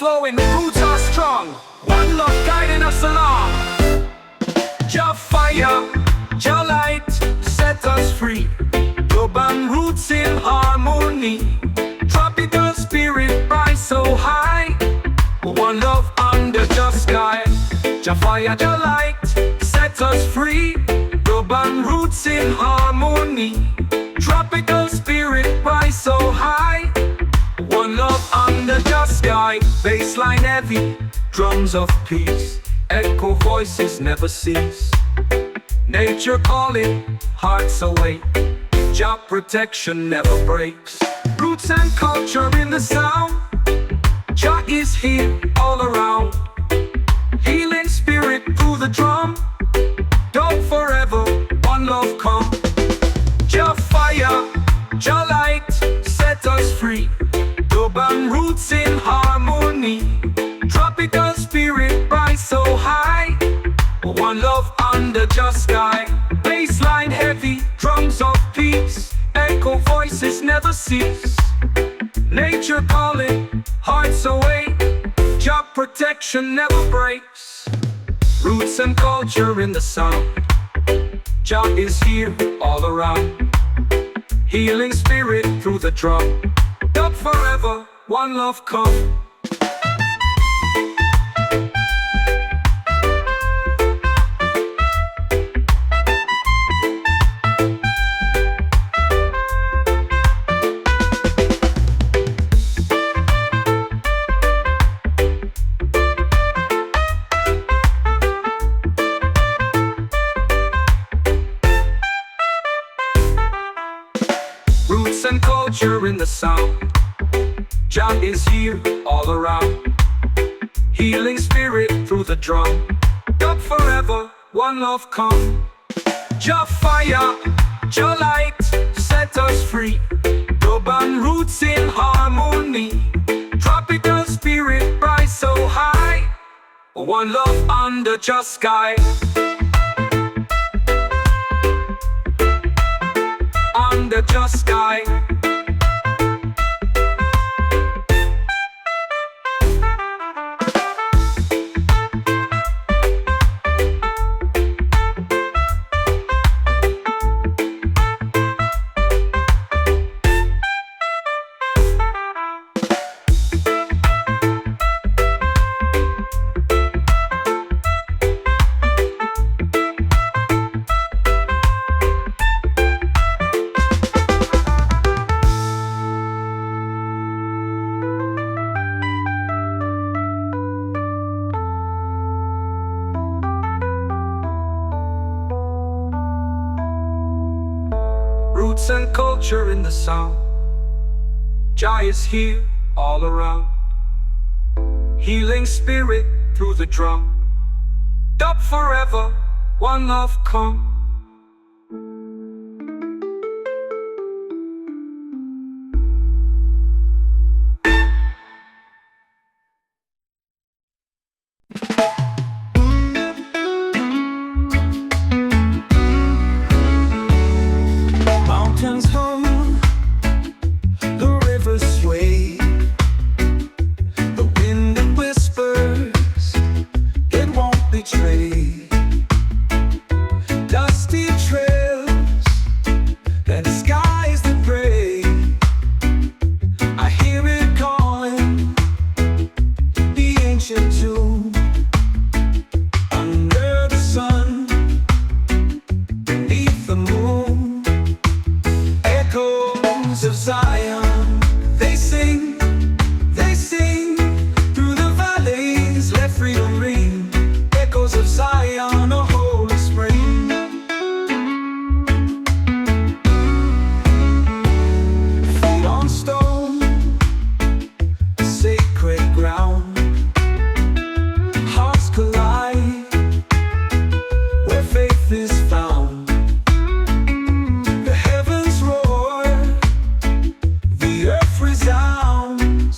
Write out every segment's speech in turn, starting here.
flowing, roots are strong. One love guiding us along. Jah fire, Jah light, set us free. Urban roots in harmony. Tropical spirit rise so high. One love under Jah sky. Jah fire, Jah light, set us free. Urban roots in harmony. Tropical spirit rise so high. One love under Jah sky. Bassline heavy, drums of peace. Echo voices never cease. Nature calling, hearts awake. Jah protection never breaks. Roots and culture in the sound. Jah is here all around. Healing spirit through the drum. Don't forever, one love come. Jah fire, Jah light, set us free. Urban roots in harmony. Tropical spirit rise so high. One love under Jah sky. Bassline heavy, drums of peace. Echo voices never cease. Nature calling, hearts awake. Jah protection never breaks. Roots and culture in the sound. Jah is here all around. Healing spirit through the drum. Dub forever, one love come. Roots and culture in the sound. Jah is here all around. Healing spirit through the drum. Dub forever, one love come. Jah fire, Jah light, set us free. Urban roots in harmony. Tropical spirit rise so high. One love under Jah sky. Under Jah sky. Roots and culture in the sound. Jah is here all around. Healing spirit through the drum. Dub forever, one love come. Mountains hum, the rivers sway, the wind it whispers, it won't betray. Dusty trails and skies that pray, I hear it calling, the ancient tune. Under the sun, beneath the moon, echoes of Zion, they sing through the valleys, let freedom ring. Echoes of Zion, a holy spring. Feet on stone, sacred ground. Hearts collide, where faith is found. The heavens roar, the earth resounds.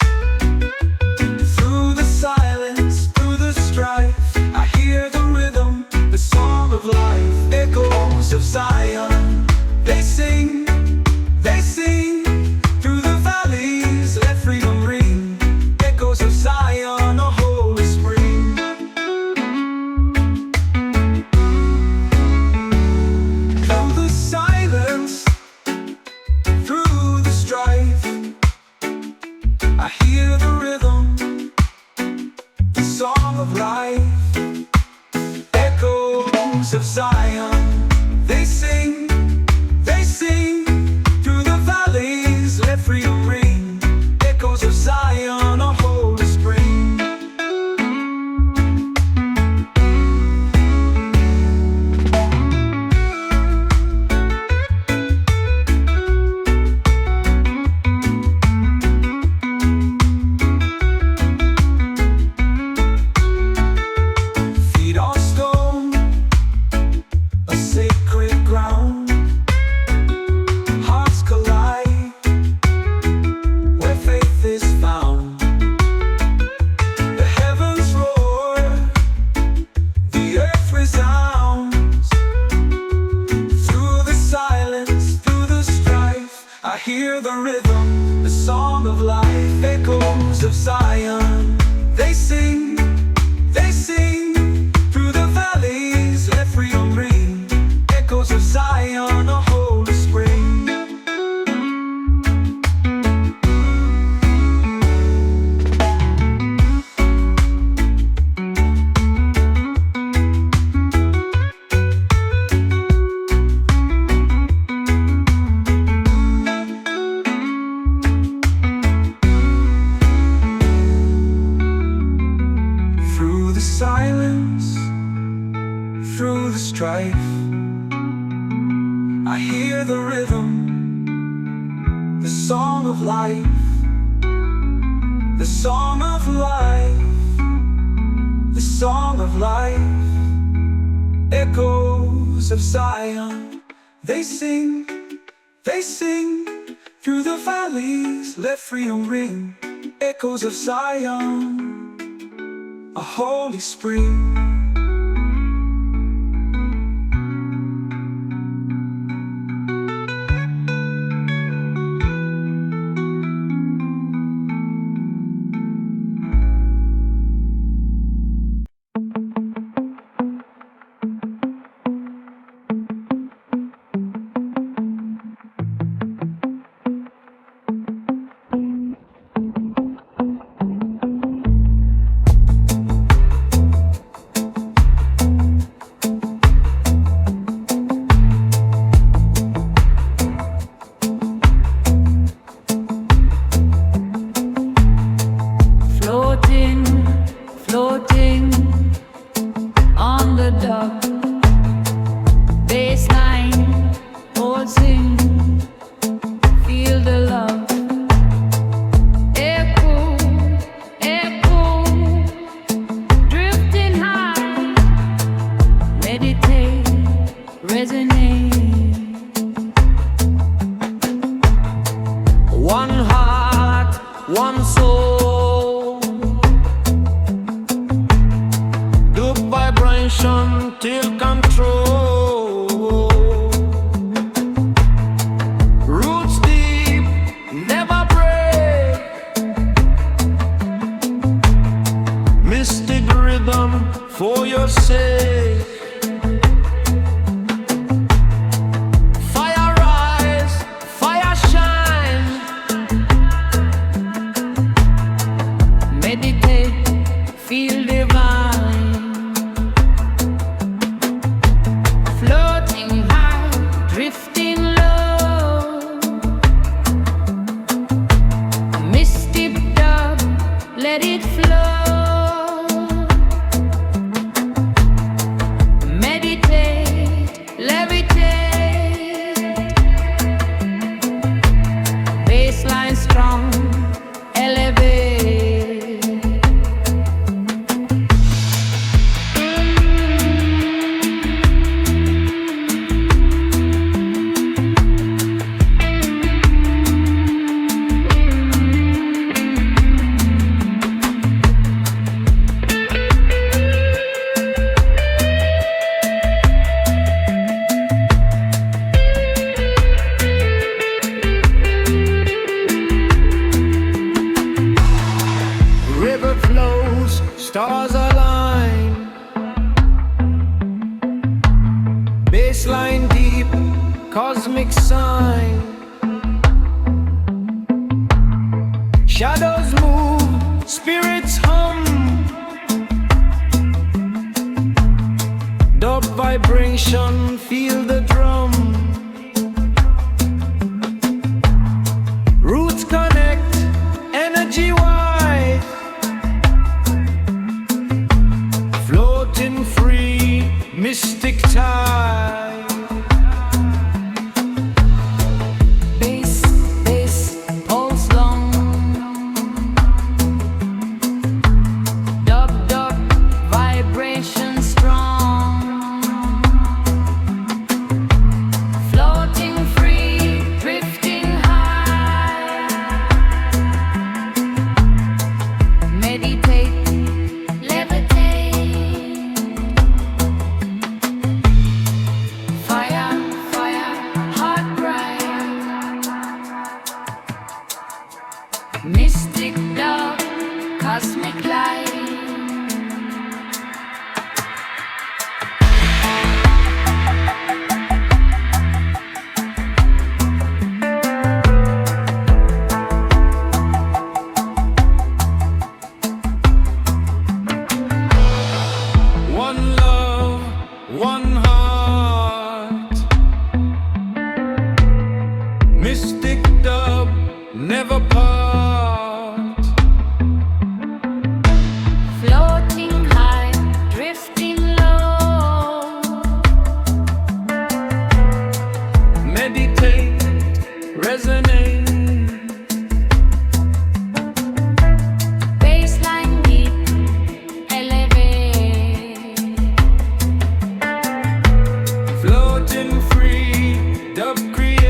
Through the silence, through the strife, I hear the rhythm, the song of life. Echoes of Zion, they sing through the valleys, let freedom ring. Echoes of Zion. the rhythm, the song of life, echoes of Zion. They sing through the valleys, let freedom ring. Echoes of Zion, a holy spring. Silence, through the strife, I hear the rhythm, the song of life, the song of life, the song of life. Echoes of Zion, they sing through the valleys, let freedom ring. Echoes of Zion, a holy spring. Floating on the dock, bassline, pulsing, feel the love. Echo, echo, drifting high, meditate, resonate. One heart, one soul, dub vibration till control. Roots deep, never break. Mystic rhythm for your sake. Fire rise, fire shine. Meditate, feel divine. Floating high, drifting low. Mystic dub, let it flow. Meditate, levitate. Bassline strong, elevate. River flows, stars align. Baseline deep, cosmic sign. Shadows move, spirits hum. Dub vibration, feel the drum. Roots connect, energy wide. Floating free, mystic tide. Bass, pulse long. Dub, vibration strong. meditate, resonate. Bassline deep, elevate. Floating free, dub create.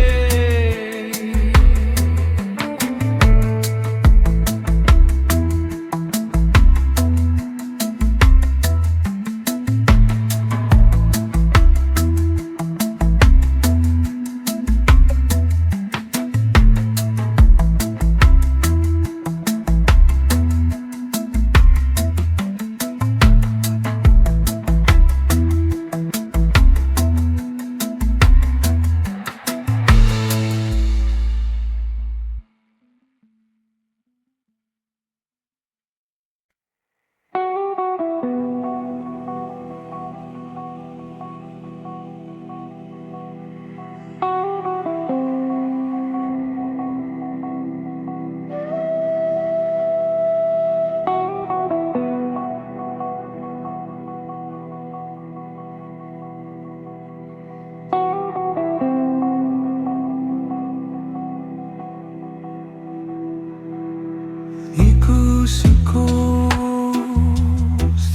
Echoes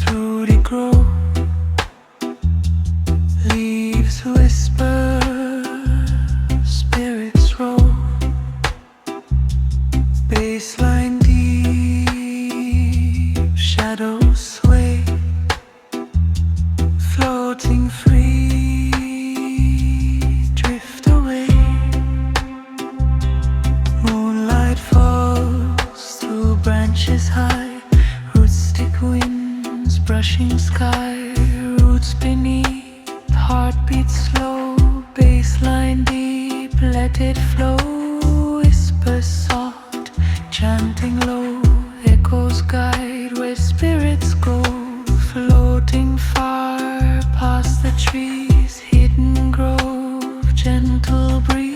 through the grove, leaves whisper, spirits roll. Baseline deep, shadows sway, floating free, drift away. Moonlight falls through branches high, roots stick winds brushing sky, roots beneath, heartbeat slow, baseline deep, let it flow, whisper soft, chanting low, echoes guide where spirits go, floating far past the trees, hidden grove, gentle breeze.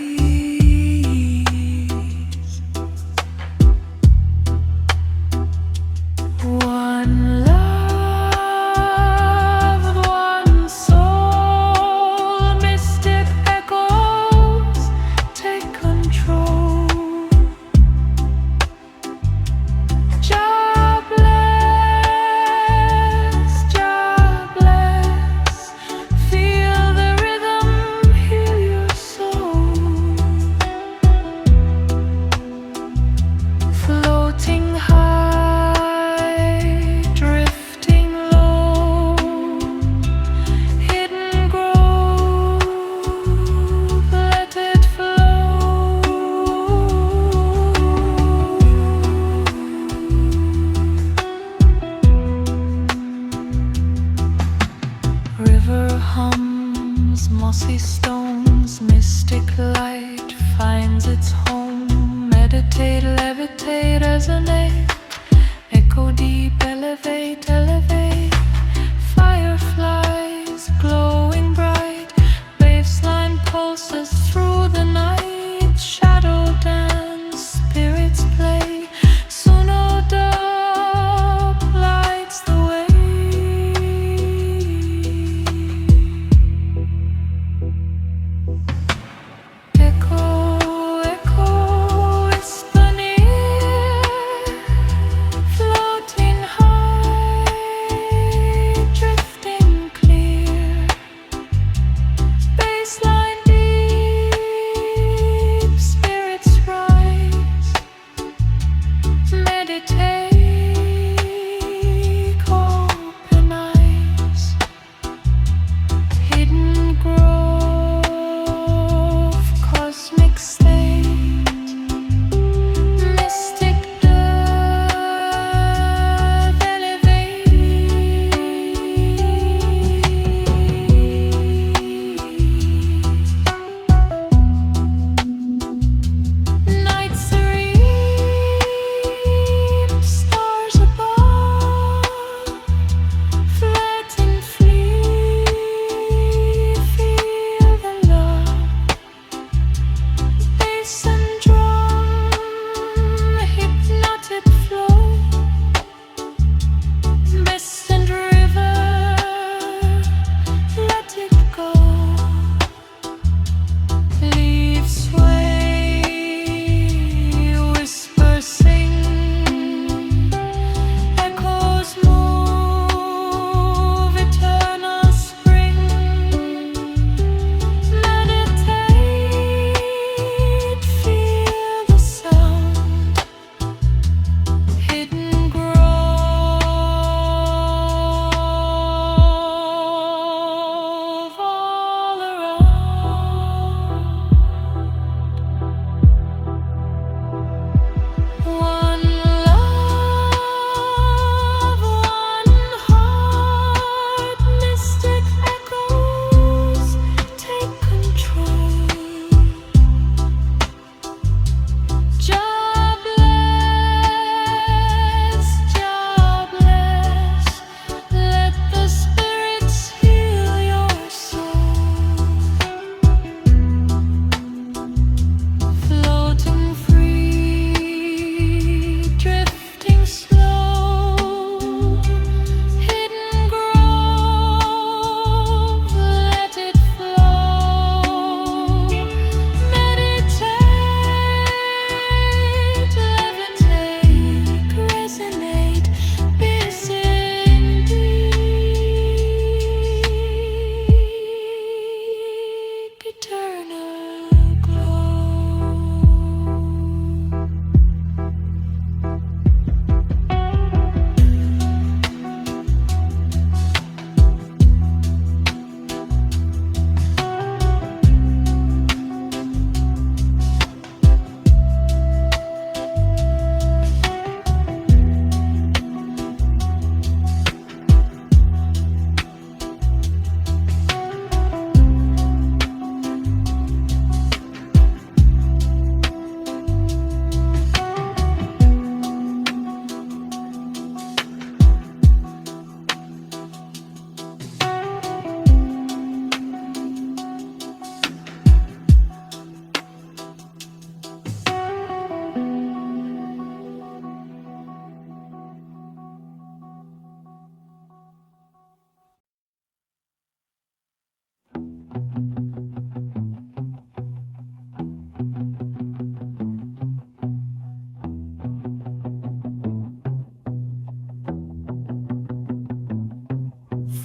One love, one soul, mystic echoes take control. Jah bless, feel the rhythm, heal your soul. Floating high, drifting low, hidden grove, let it flow. River hums, mossy stones, mystic light finds its home. Meditate, levitate, resonate, echo deep, elevate, elevate. Fireflies glowing bright, baseline pulses through the night. Shadow dance, spirits play, Suno dub lights the way. Echo, echo, whisper near, floating high,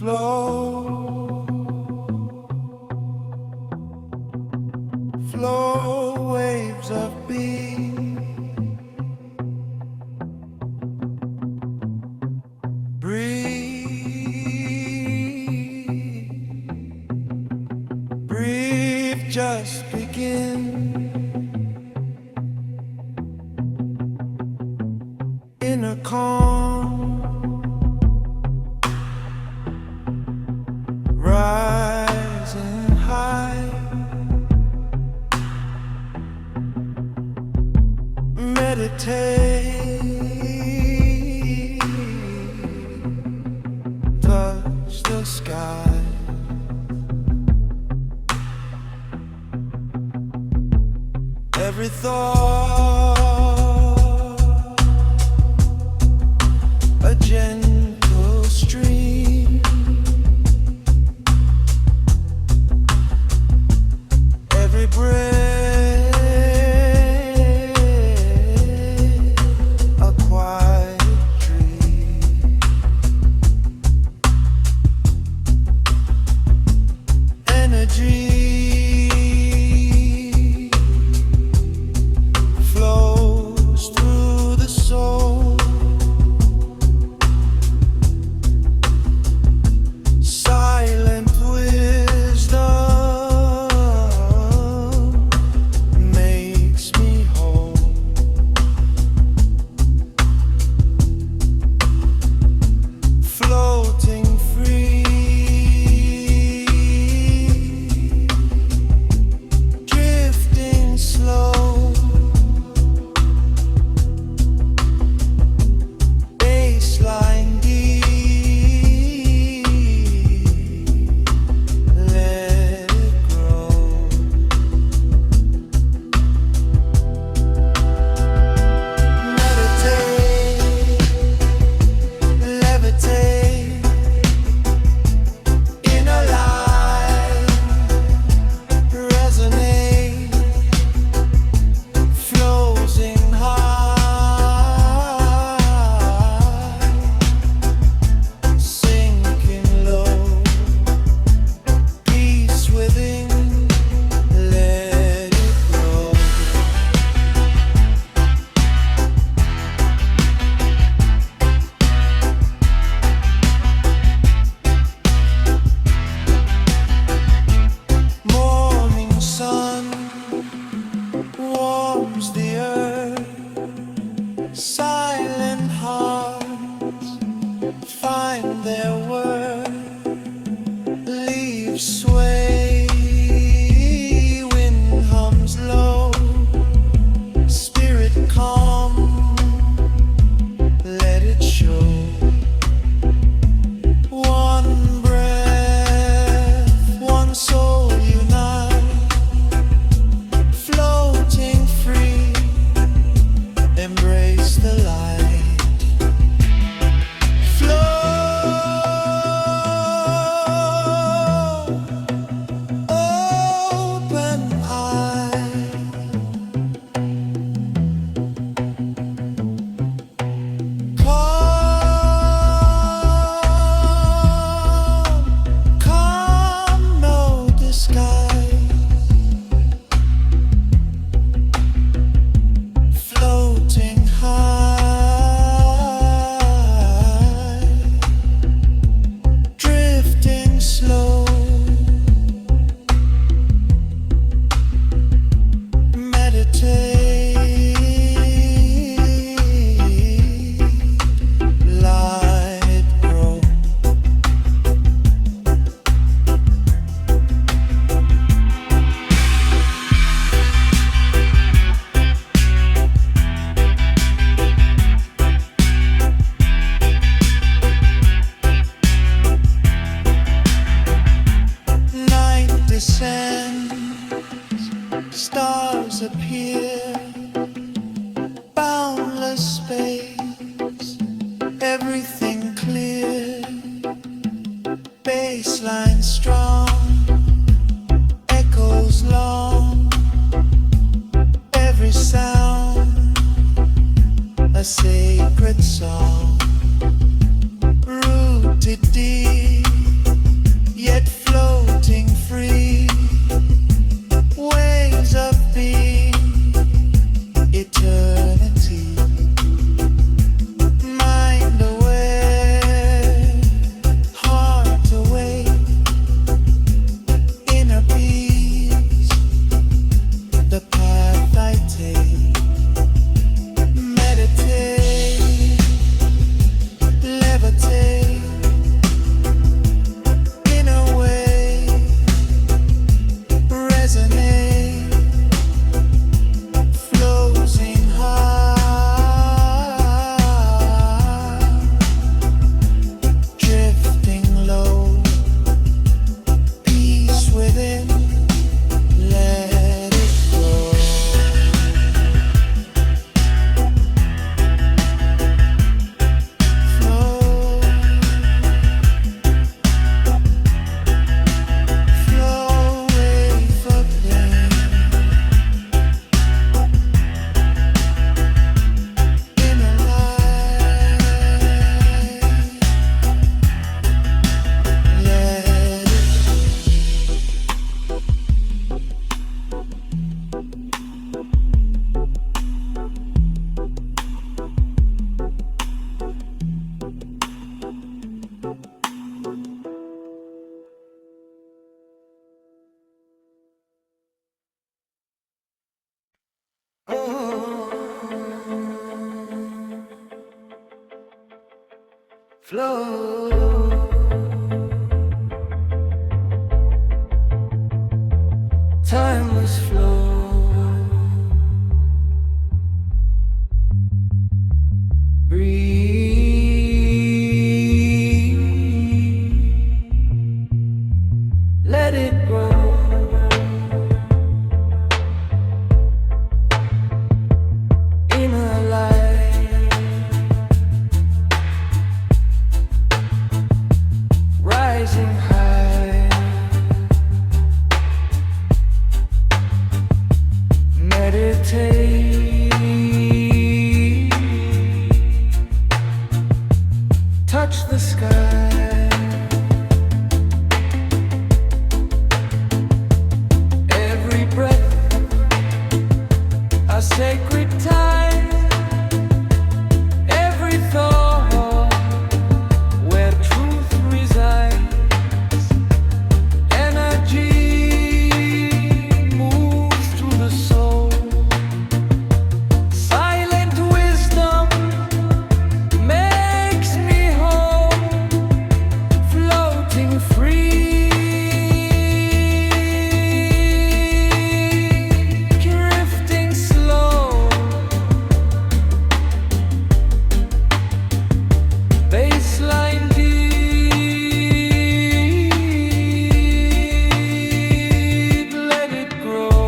flow, flow waves of being, breathe, breathe, just begin. In a calm, rising high, meditate, touch the sky. Every thought, a gentle stream, every breath, a quiet dream. Energy flows through the soul. Silent wisdom makes me whole. Floating free, drifting slow, baseline deep, let it grow. Meditate, levitate, inner light, resonate, floating high, sinking low, peace within, let it grow. Morning sun warms the earth, silent hearts find their worth, leaves sway, wind hums low, spirit calm, let it show. One breath, one soul unite, floating free, embrace the light. Flow, open eye, calm, no disguise, floating high, drifting slow, meditate, light grow. Night descends, stars appear, boundless space, everything clear, baseline strong, echoes long, every sound a sacred song, rooted deep, flow. Timeless flow. Breathe. Let it grow. Inner light. Rising high. Meditate. Touch the sky. Every breath a sacred time. Every thought where truth resides. Energy moves through the soul. Silent wisdom makes me whole. Floating free. Drifting slow. Baseline deep, let it grow.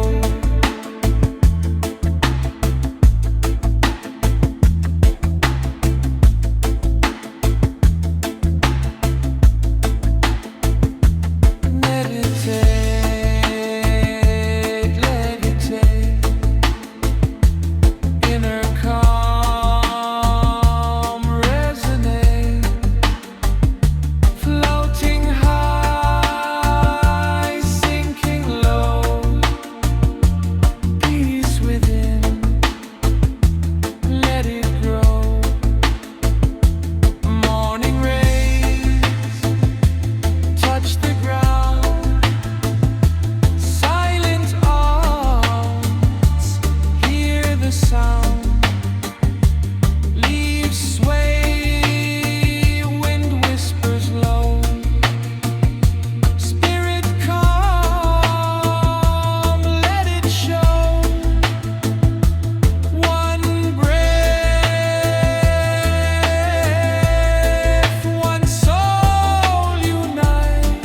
Meditate, let it take. Inner calm, resonate. Floating high, sinking low. Peace within, let it grow. Morning rays touch the ground. Silent arms hear the sound. Leaves sway, wind whispers low. Spirit calm, let it show. One breath, one soul unite.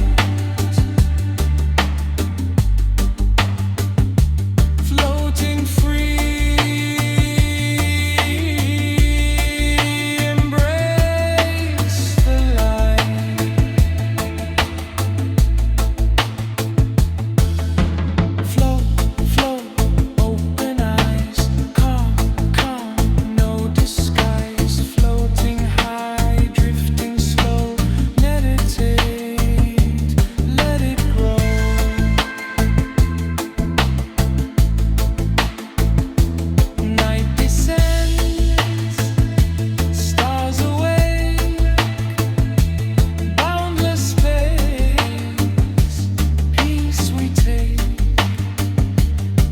Floating free, embrace the light. Flow, flow, open eyes. Calm, calm, no disguise. Floating high, drifting slow. Meditate, let it grow. Night descends, stars awake. Boundless space, peace we take.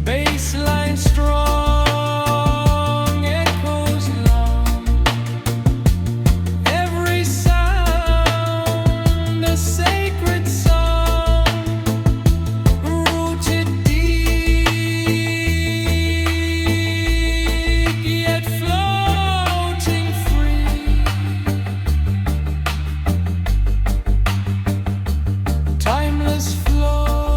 Baseline strong, echoes long. Every sound a sacred song. Rooted deep, yet floating free. Timeless flow,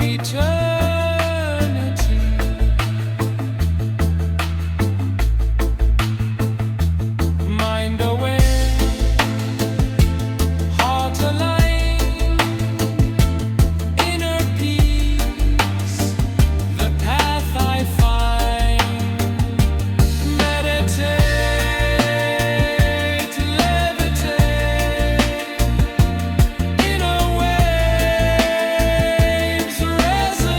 eternity. Mind aware, heart aligned. Inner peace, the path I find. Meditate, levitate. Inner waves resonate.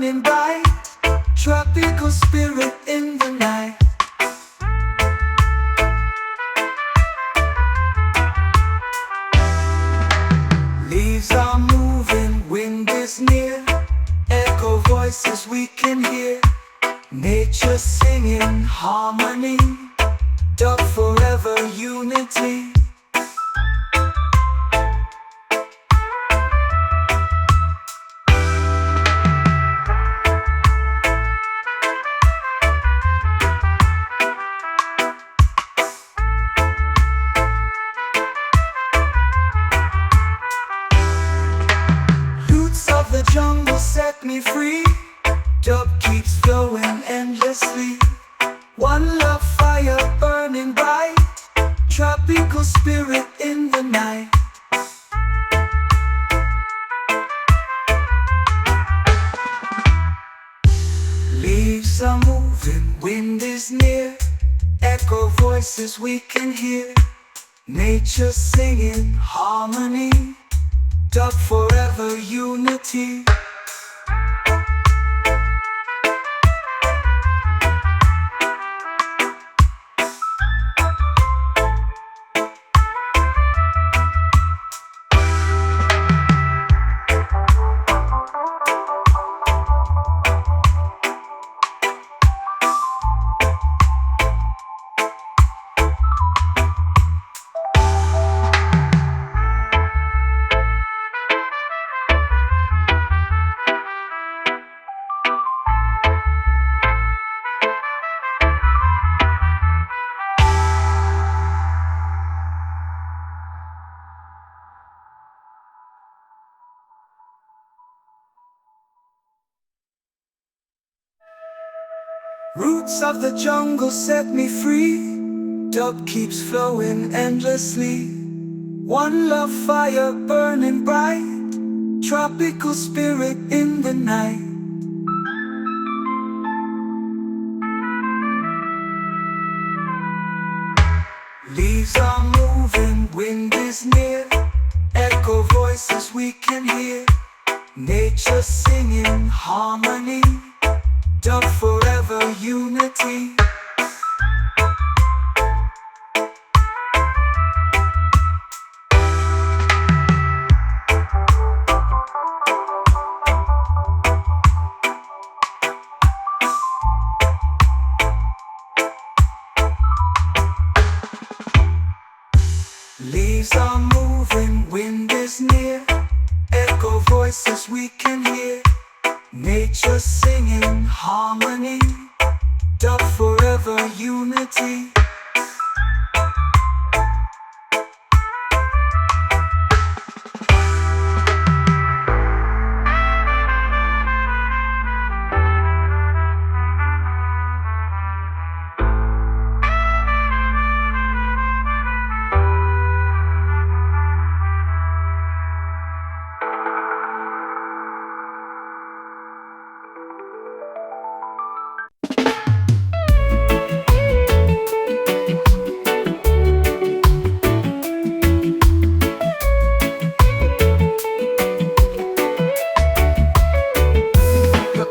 burning bright, tropical spirit in the night. Leaves are moving, wind is near, echo voices we can hear, nature singing harmony, dub forever unity. Roots of the jungle set me free, dub keeps flowing endlessly. One love fire burning bright, tropical spirit in the night. Leaves are moving, wind is near, echo voices we can hear, nature singing harmony, dub forever unity. Roots of the jungle set me free, dub keeps flowing endlessly. One love fire burning bright, tropical spirit in the night. Leaves are moving, wind is near, echo voices we can hear, nature singing harmony, dub forever unity. Leaves are moving, wind is near, echo voices we can hear, nature singing harmony, dub forever unity.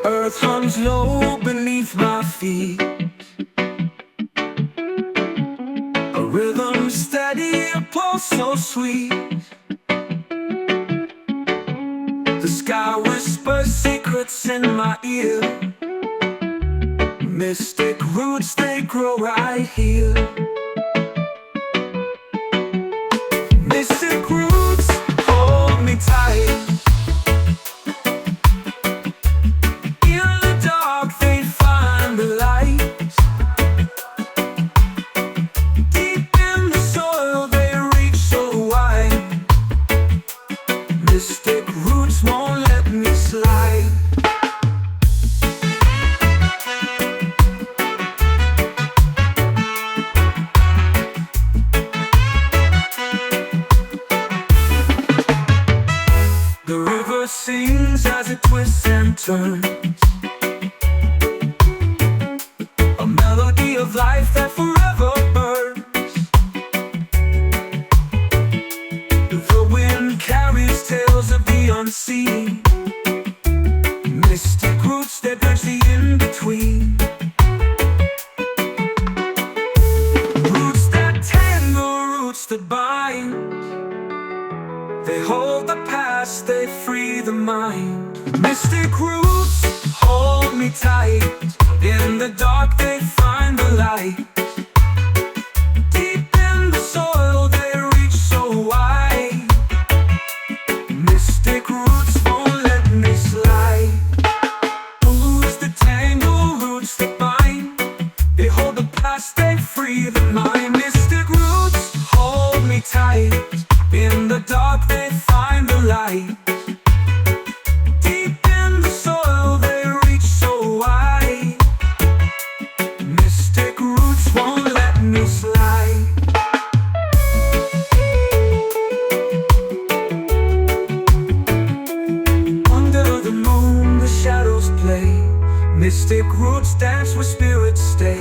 Earth runs low beneath my feet, a rhythm steady, a pulse so sweet. The sky whispers secrets in my ear, mystic roots they grow right here. Mystic roots hold me tight, mystic roots won't let me slide. The river sings as it twists and turns, a melody of life that forever burns. The wind carries tales of the unseen, mystic roots Mystic roots dance where spirits stay.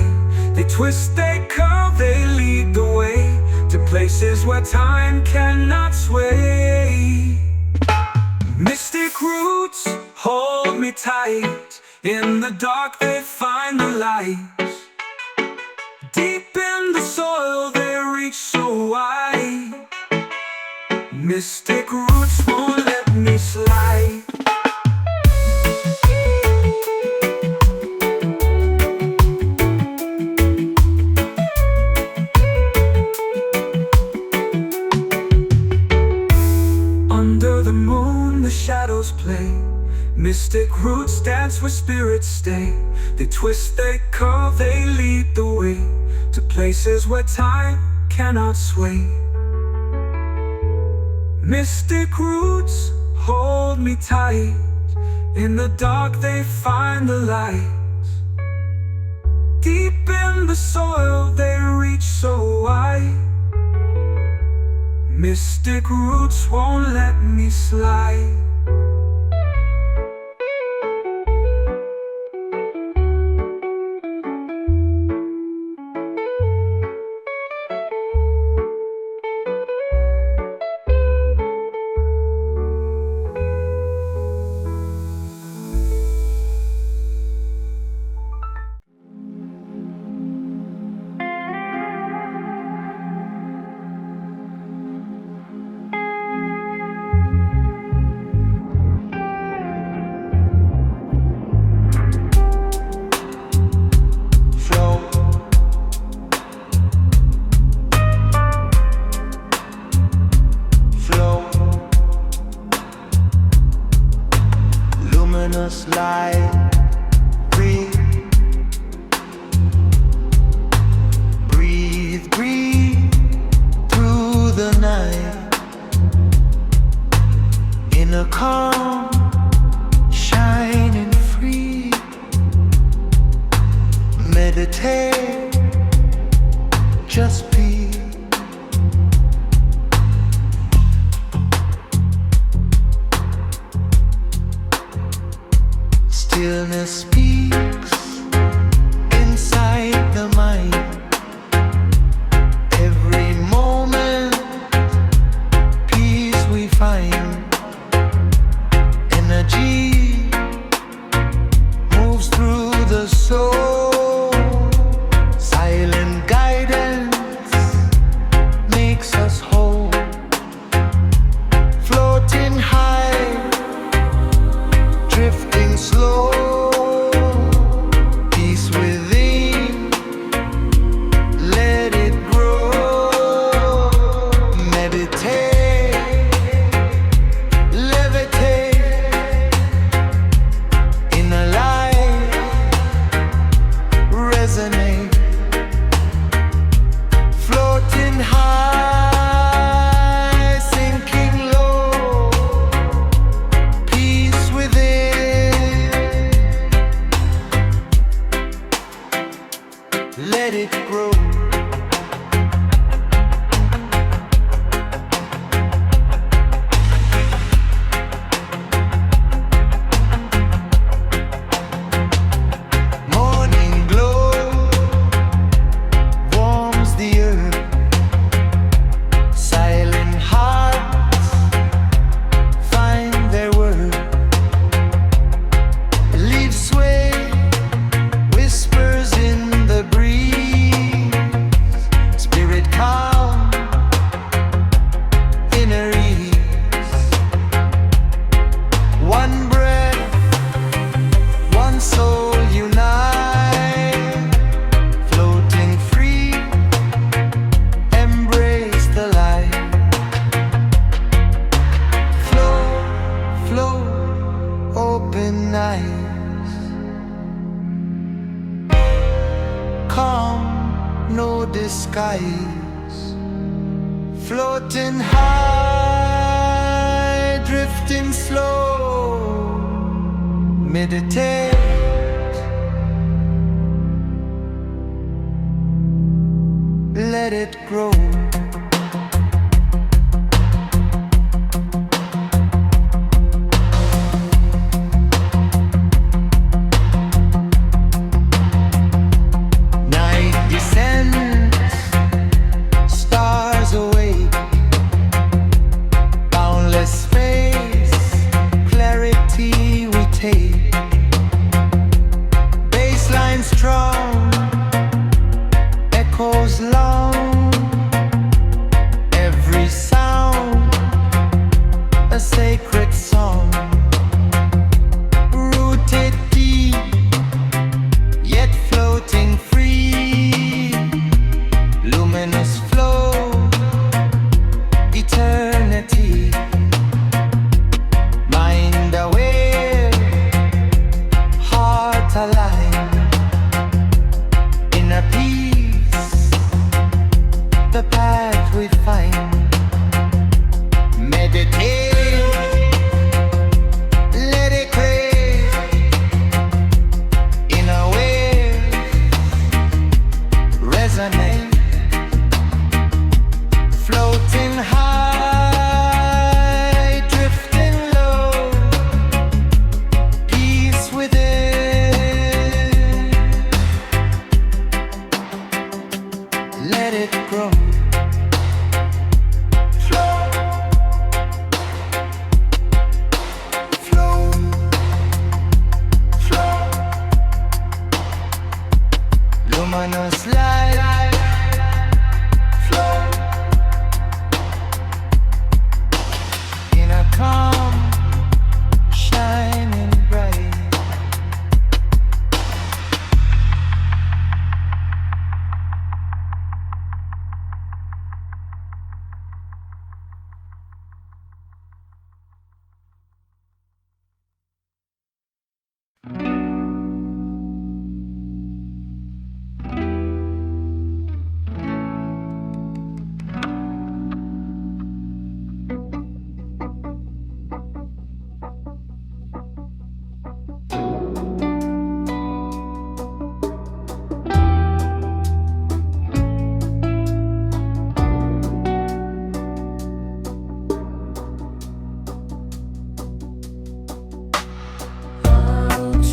They twist, they curve, they lead the way to places where time cannot sway. Mystic roots hold me tight. In the dark they find the light. Deep in the soil they reach so wide. Mystic roots won't let me slide. Under the moon the shadows play. Mystic roots dance where spirits stay. They twist, they curve, they lead the way to places where time cannot sway. Mystic roots hold me tight. In the dark they find the light. Deep in the soil they reach so wide. Mystic roots won't let me slide. Light, breathe, breathe, breathe through the night. In a calm, shining free. Meditate, just be. Stillness speaks inside the mind. Every moment, peace we find. Energy moves through the soul. Silent guidance makes us whole. Floating high, drifting slow. Let it grow. Morning glow warms the earth. Silent hearts find their worth. Leaves sway, whispers in the breeze. Spirit calm, inner ease. One breath, one soul unite. Floating free, embrace the light. Flow, flow, open eyes. Calm, no disguise. Floating high, drifting slow. Meditate, let it grow. aligned. Inner peace, the path we find. Meditate, let it crave. Inner wave, resonate. Floating high, drifting low. Peace within. Let it grow. Flow, flow, flow. Luminous light, flow. In a calm, shining bright.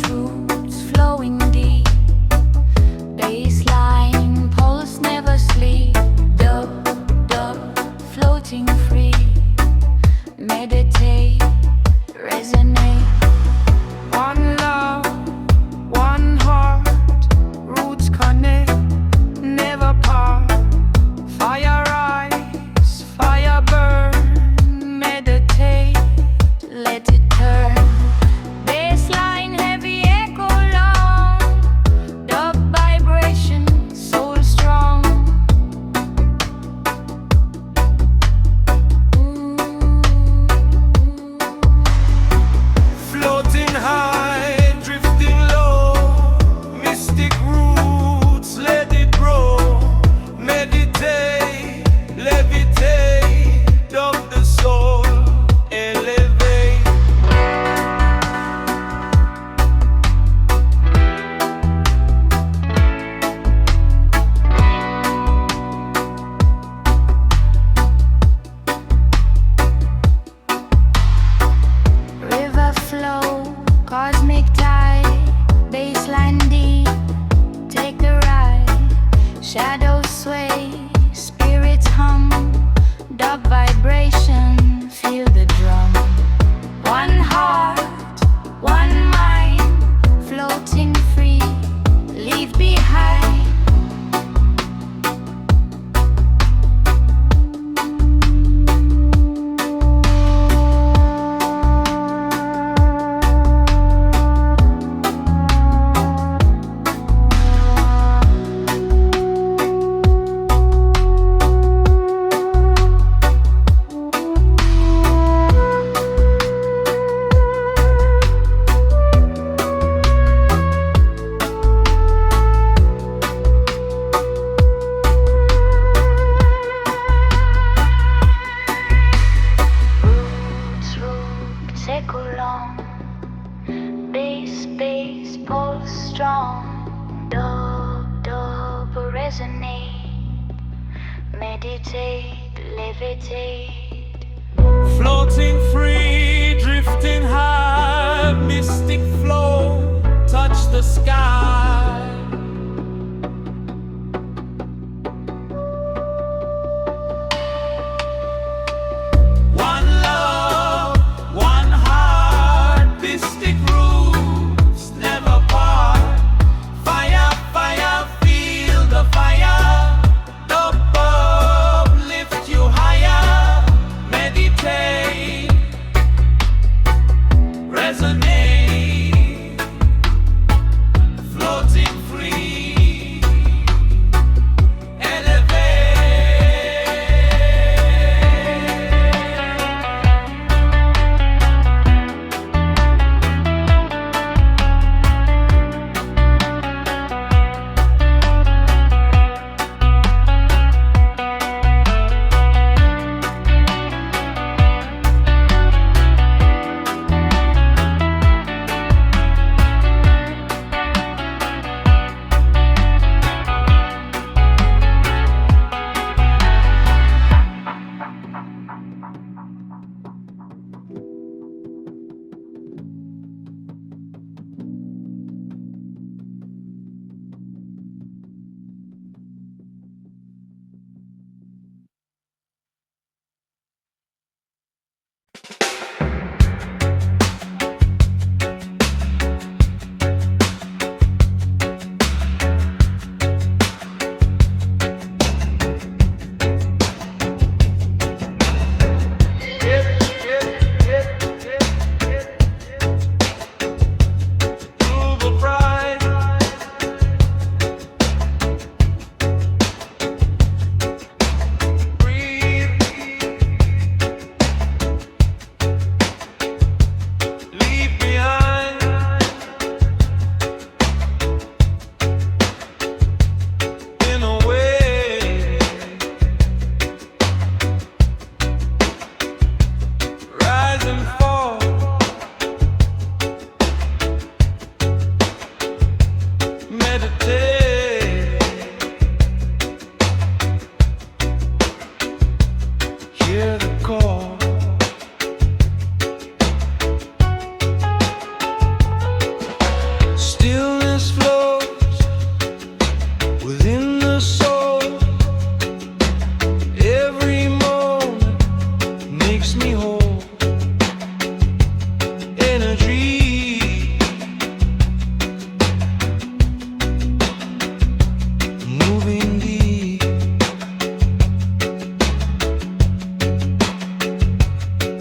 Roots flowing deep, bassline pulse never sleep. Dub, dub, floating free. Meditate, resonate. One love, one heart, roots connect, never part. Fire rise, fire burn, meditate, Let it turn. Bassline heavy echo long. Dub vibration soul strong. floating high, drifting low. Mystic roots, let it grow. Meditate, levitate, of the soul, elevate. River flow, cosmic tide, baseline deep, take a ride. Shadows sway, spirits hum, dub vibration, feel the drum. One heart, one mind, floating free, leave behind. Roots echo long, bass pulse strong. Dub, dub resonate, meditate, levitate. Floating free, drifting high, mystic flow, touch the sky. One love, one heart, mystic roots, never part. Fire, fire, feel the fire. The bulb lift you higher. Meditate, resonate. Flow meditate. Hear the call. Stillness flows within the soul. Every moment makes me whole. Energy moving deep.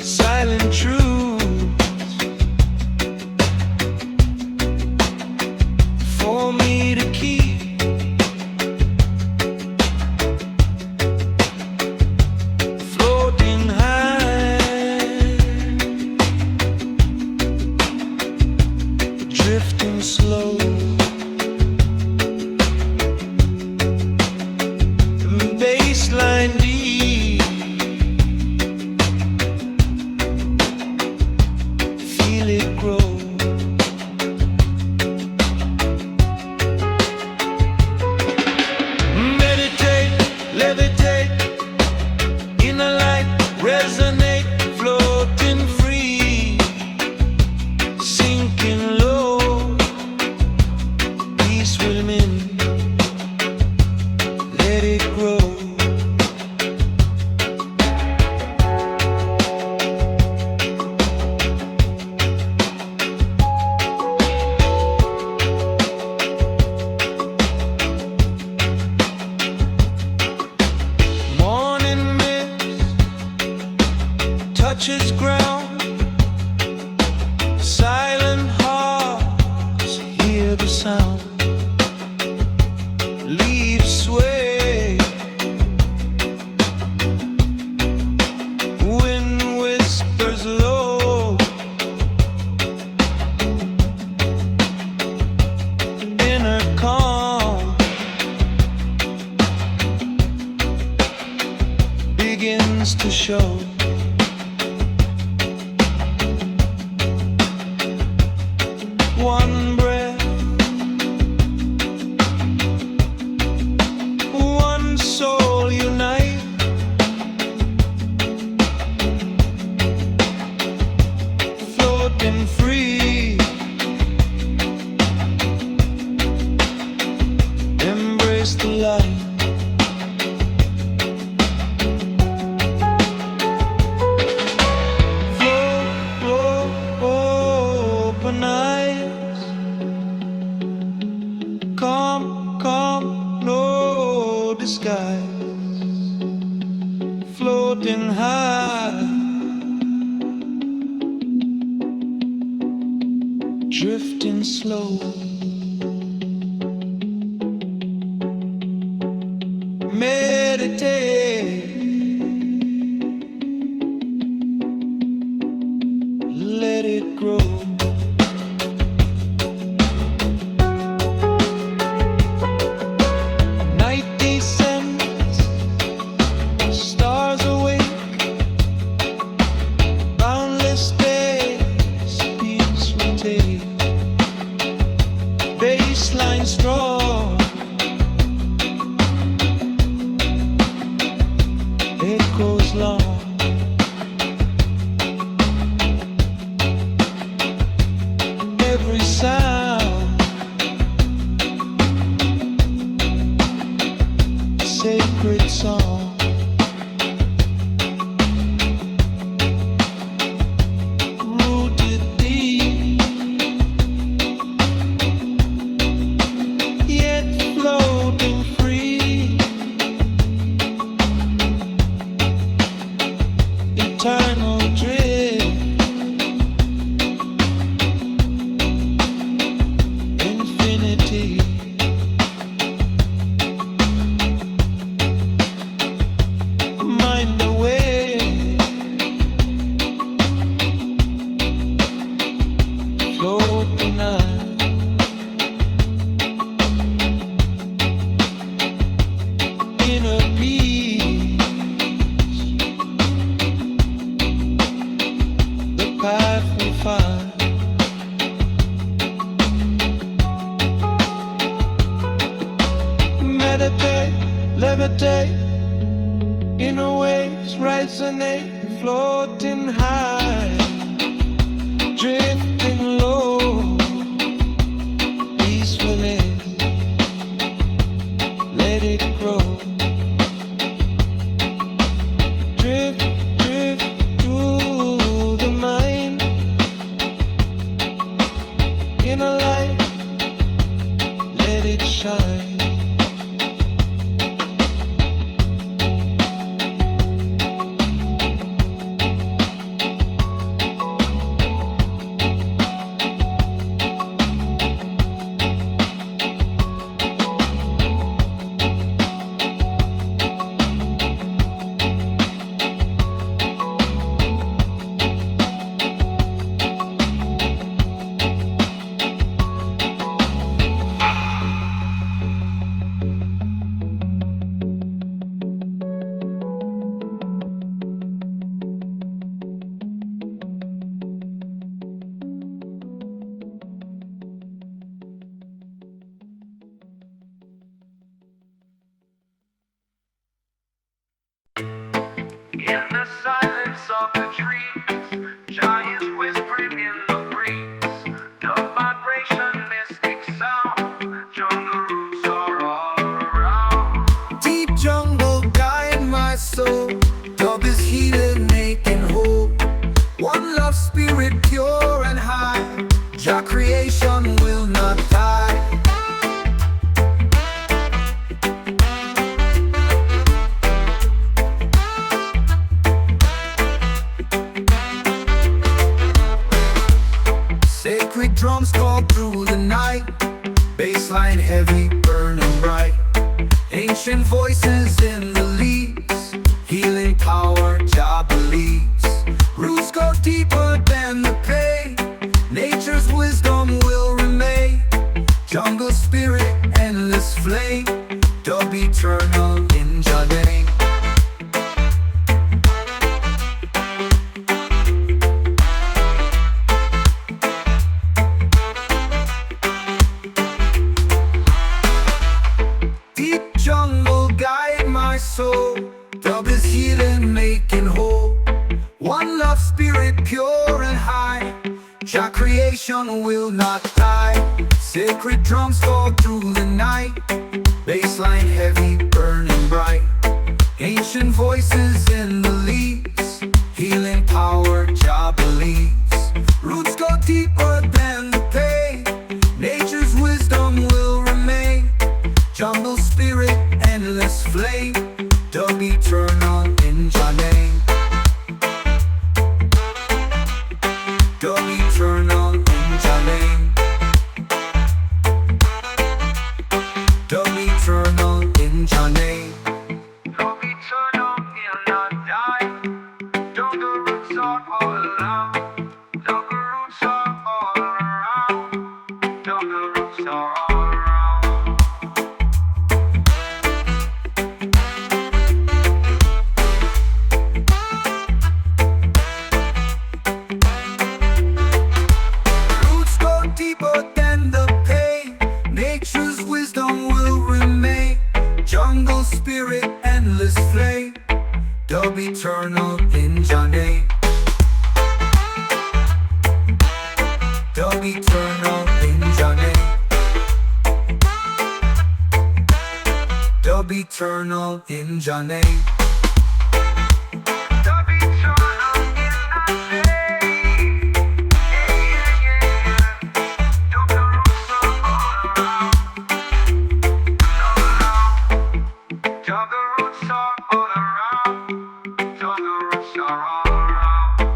Silent truths for me to keep. Floating high, drifting slow. Baseline deep, feel it grow. Meditate, levitate, in the light, resonate, floating free, sinking low, peace within, let it grow. Morning mist touches ground. Silent hearts hear the sound. Leaves sway, wind whispers low. Inner calm begins to show. One breath, one soul unite. Floating free, embrace the light. Open eyes, calm, no disguise. Floating high, drifting slow. Meditate, let it grow. Night descends, stars awake, boundless days, peace we take. Baseline strong, echoes long. Every sound, sacred song. Rooted deep, levitate in a waves, resonate, floating high, drifting low, peacefulness, let it grow. Drift, drift through the mind, in a light, let it shine. In the silence of the trees, giants whispering in the breeze, the vibration, mystic sound, jungle roots are all around. Deep jungle guide my soul. Dub is healing, making whole. One love, spirit pure and high. Jah creation will not die. Sacred drums call through the night, bassline heavy, burning bright. Ancient voices in the leaves, healing power, Jah believes. Roots go deeper than the pain, nature's wisdom will remain. Jungle spirit, endless flame, dub eternal in Jah name. Jungle guide my soul. Dub is healing, making whole. One love, spirit pure and high. Jah creation will not die. Sacred drums fall through the night, bassline heavy, burning bright. Ancient voices in the leaves, healing power, Jah believes. Roots go deeper than the pain, nature's wisdom will remain. Jungle spirit, endless flame, dub eternal in Jah name. Dub eternal in Jah name. Dub eternal in Jah name. Dub eternal will not die. Jungle roots are all around. Jungle roots are all around. Jungle roots are all around. Roots go deeper than the pain, nature's wisdom will remain. Jungle spirit, endless flame, dub eternal in Jah name. Dub eternal in Jah name. Dub eternal in Jah name. Dub eternal in Jah name. Yeah, yeah, yeah. Jungle roots are all around. Jungle roots are all around. Jungle roots are all around.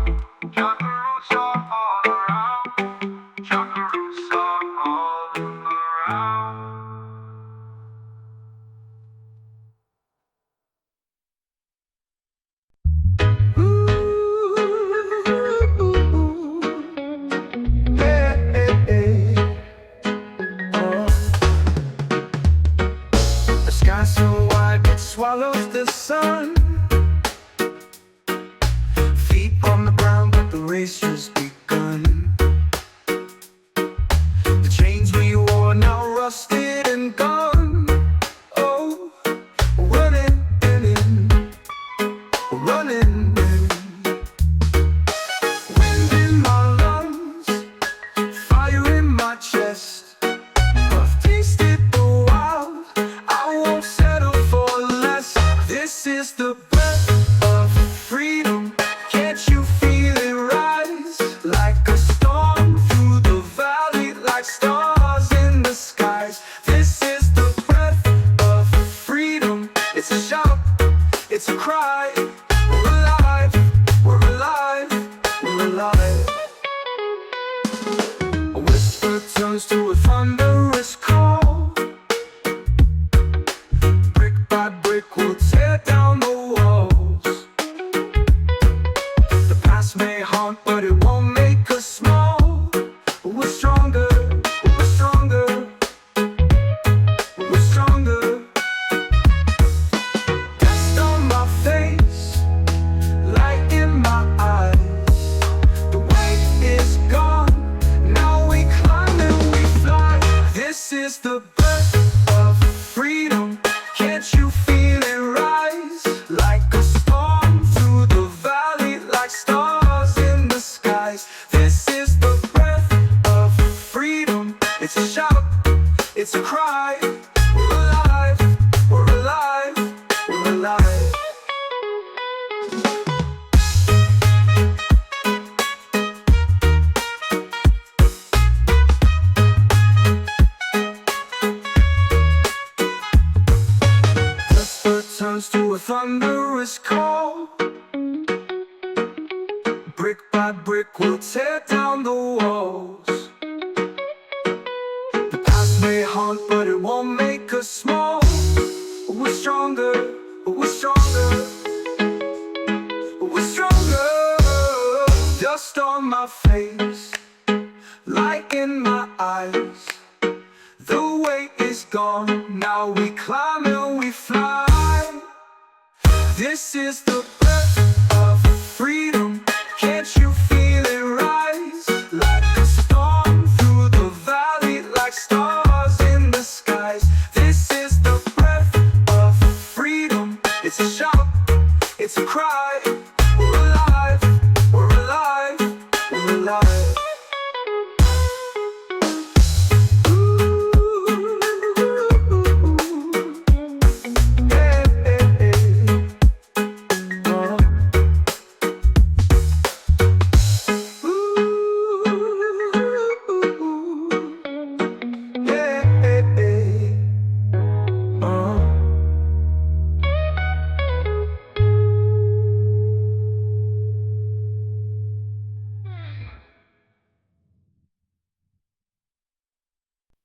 Jungle roots are all around. Jungle roots are all around. The sky so wide it swallows the sun. Feet on the ground, but the race just begun. The chains we wore now rusted and gone. Oh, when the breath of freedom. Can't you feel it rise like a storm through the valley, like stars in the skies? This is the breath of freedom. It's a shout, it's a cry. We're alive, we're alive, we're alive. Turns to a thunderous call. Brick by brick we'll tear down the walls. The past may haunt, but it won't make us small. We're stronger, we're stronger, we're stronger. Dust on my face, light in my eyes. The weight is gone, now we climb and we fly. This is the breath of freedom. Can't you feel it rise like a storm through the valley, like stars in the skies? This is the breath of freedom. It's a shout, it's a cry. We're alive, we're alive, we're alive.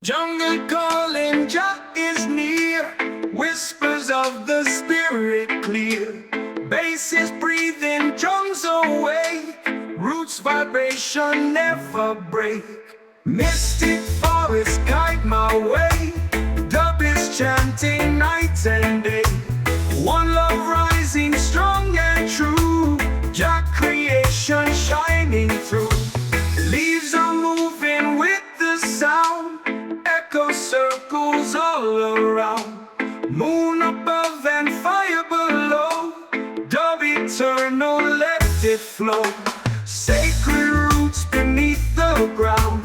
Jungle calling, Jah is near. Whispers of the spirit clear. Basses breathing, drums awake. Roots vibration never break. Mystic forests guide my way. Dub is chanting night and day. One love rising strong and true. Jah creation shining through. Leaves are moving with the sound. Echo circles all around. Moon above and fire below. Dub eternal, let it flow. Sacred roots beneath the ground.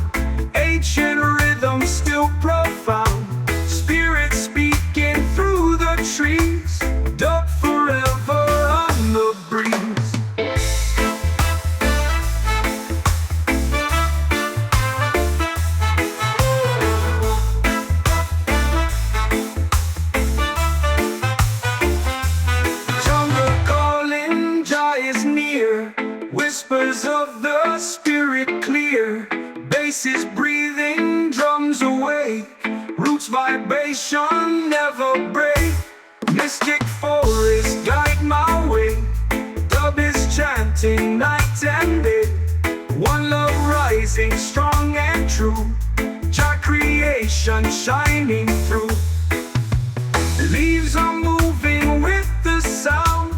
Ancient rhythm still profound. Spirit speaking through the trees. Dub forever on the breeze. Whispers of the spirit clear. Basses breathing, drums awake. Roots vibration never break. Mystic forests guide my way. Dub is chanting night and day. One love rising strong and true. Jah creation shining through. Leaves are moving with the sound.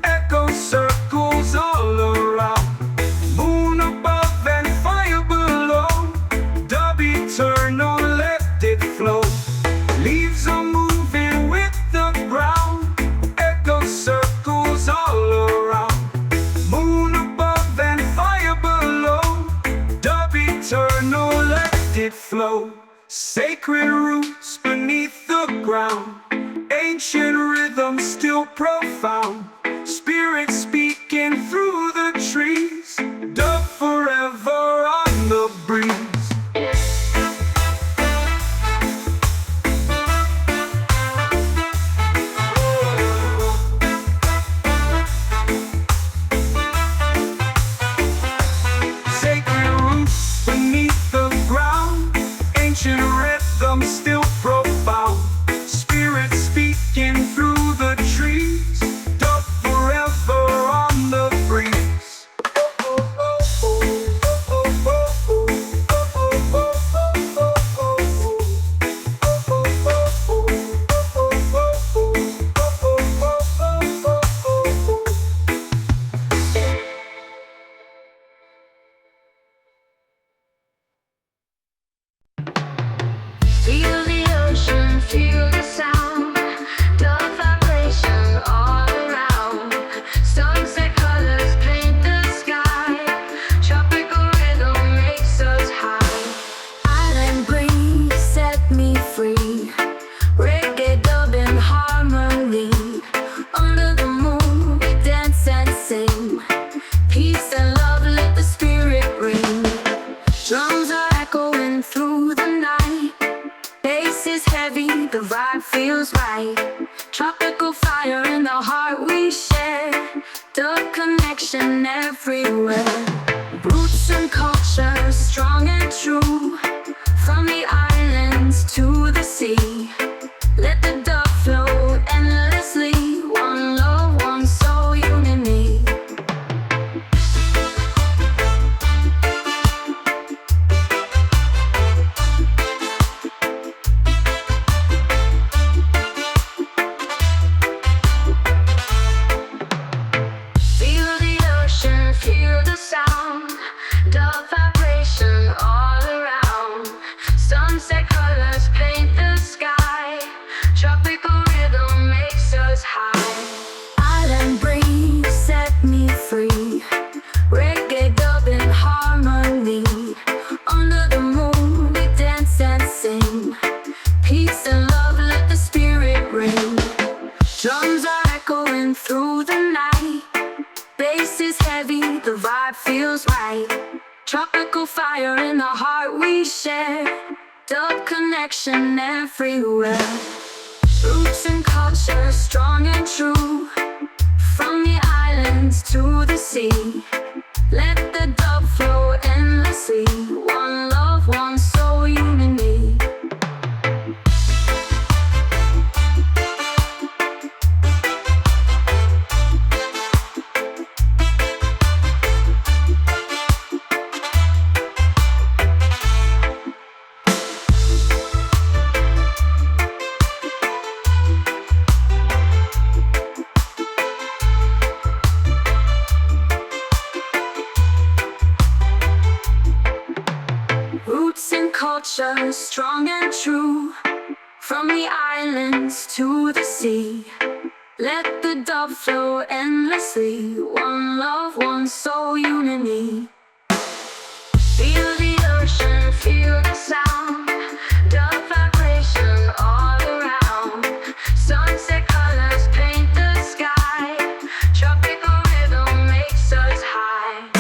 Echo circles all around. Moon above and fire below. Dub eternal, let it flow. Leaves are moving with the ground. Echo circles all around. Moon above and fire below. Dub eternal, let it flow. Sacred roots beneath the ground. Ancient rhythm still profound. Spirit speaking through the trees. Dub forever on the breeze. Sacred roots beneath the ground. Ancient rhythm still profound. Spirit speaking through the trees. Dub forever on the breeze. Feel the the vibe feels right. Tropical fire in the heart we share. The connection everywhere. Roots and culture, strong and true. From the islands to the sea. Let the dub flow endlessly. One love, one soul, unity. Feel the ocean, feel the sound. Dub vibration all around. Sunset colors paint the sky. Tropical rhythm makes us high. Island breeze set me free. Reggae dub in harmony. Under the moon we dance and sing. Peace and love, let the spirit ring. Drums are echoing through the night. Bass is heavy, the vibe feels right. Tropical fire in the heart we share. Dub connection everywhere. Roots and culture, strong and true. From the islands to the sea. Let the dub flow endlessly. One love, one soul, unity. Roots and culture, strong and true. From the islands to the sea. Let the dub flow endlessly. One love, one soul, unity. Feel the ocean, feel the sound. Dub vibration all around. Sunset colors paint the sky. Tropical rhythm makes us high.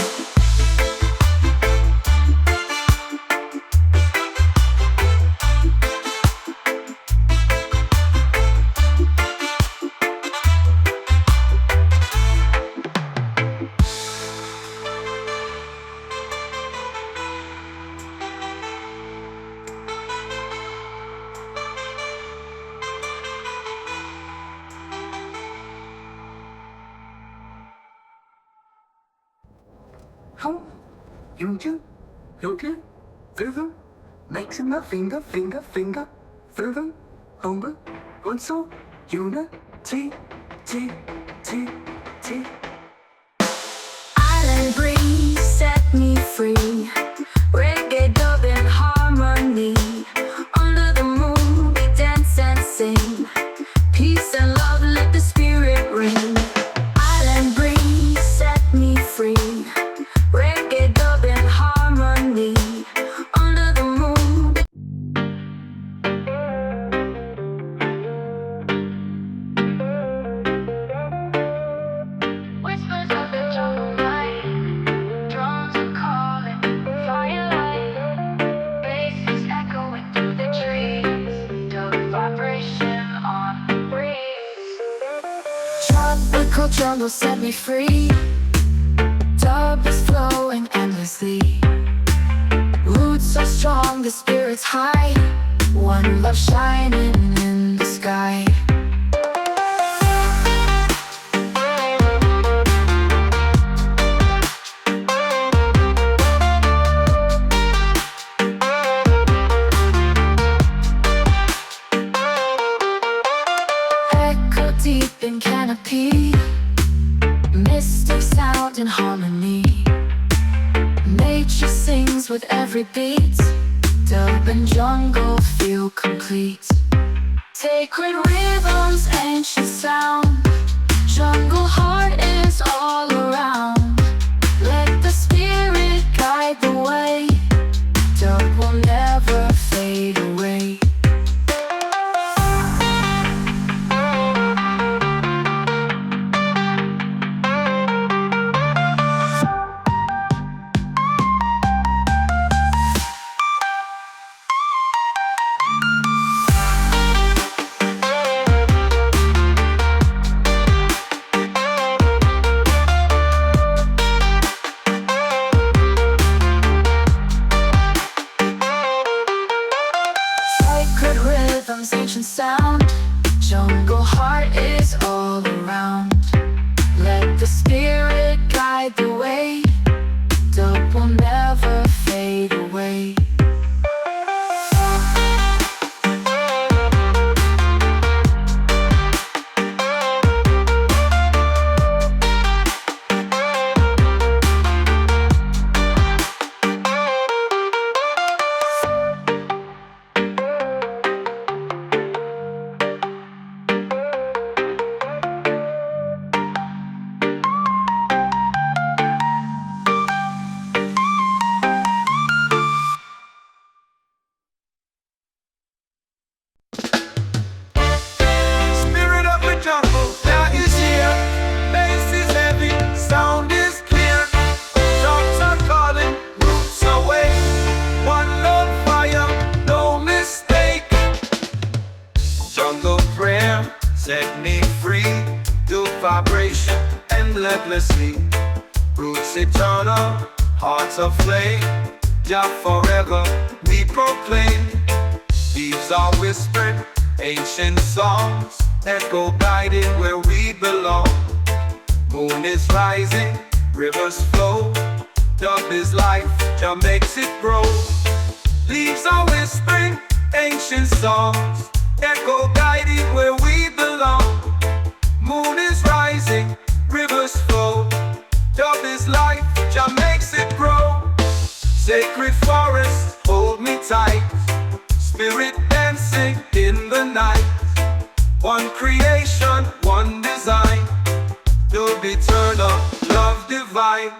Home, you do, further, makes my finger, further, home, one soul, unity, T. Island breeze set me free. Reggae dub in harmony. Under the moon we dance and sing. Peace and love, let the spirit ring. Island breeze set me free. Reggae dub in harmony. Under the moon. Whispers of the jungle night. Drums are calling, firelight. Bass is echoing through the trees. Dub vibration on the breeze. Tropical jungle set me free. Dub is flowing endlessly. Roots so strong, the spirit's high. One love shining in the sky. Echo deep in canopy. Mystic sound in harmony. Nature sings with every beat. Dub and jungle feel complete. Sacred rhythms, ancient sound. Jungle heart is all around. Let the spirit guide the way. Dub will never fade away. this ancient sound. Jungle heart is all around. Let the spirit guide the way. Dub will never fade away. Spirit of the jungle, now is here. Bass is heavy, sound is clear. Shots are calling, roots away. One love fire, no mistake. Jungle prayer, set me free. Do vibration endlessly. Roots eternal, hearts of flame. Jah forever, we proclaim. These are whispered, ancient songs, echo guided where we belong. Moon is rising, rivers flow. Dub is life, Jah makes it grow. Leaves are whispering, ancient songs, echo guided where we belong. Moon is rising, rivers flow. Dub is life, Jah makes it grow. Sacred forest, hold me tight. Spirit dancing in the night. One creation, one design. Dub eternal, love divine.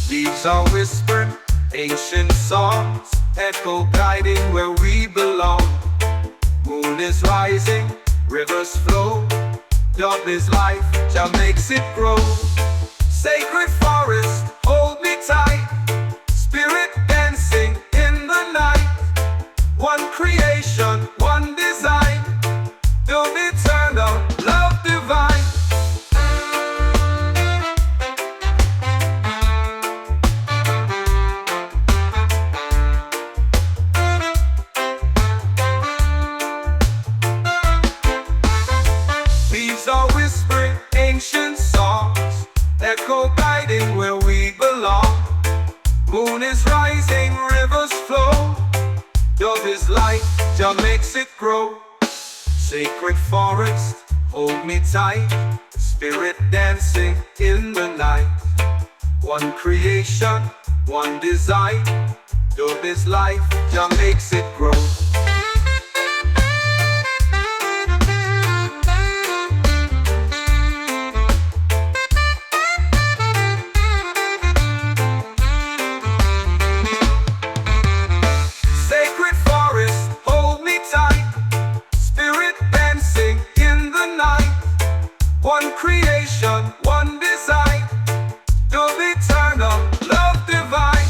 Leaves are whispered, ancient songs, echo guiding where we belong. Moon is rising, rivers flow. Dub is life, Jah makes it grow. Sacred forest, hold me tight. Spirit dancing in the night. One creation, one design. Dub eternal, love divine. Leaves are whispering, ancient songs, echo guiding where we belong. Moon is rising, rivers flow. Dub is light, Jah makes it grow. Sacred forest, hold me tight. Spirit dancing in the night. One creation, one design. Dub is life, Jah makes it grow. Sacred forest, hold me tight. Spirit dancing in the night. One creation, one design. Dub eternal, love divine.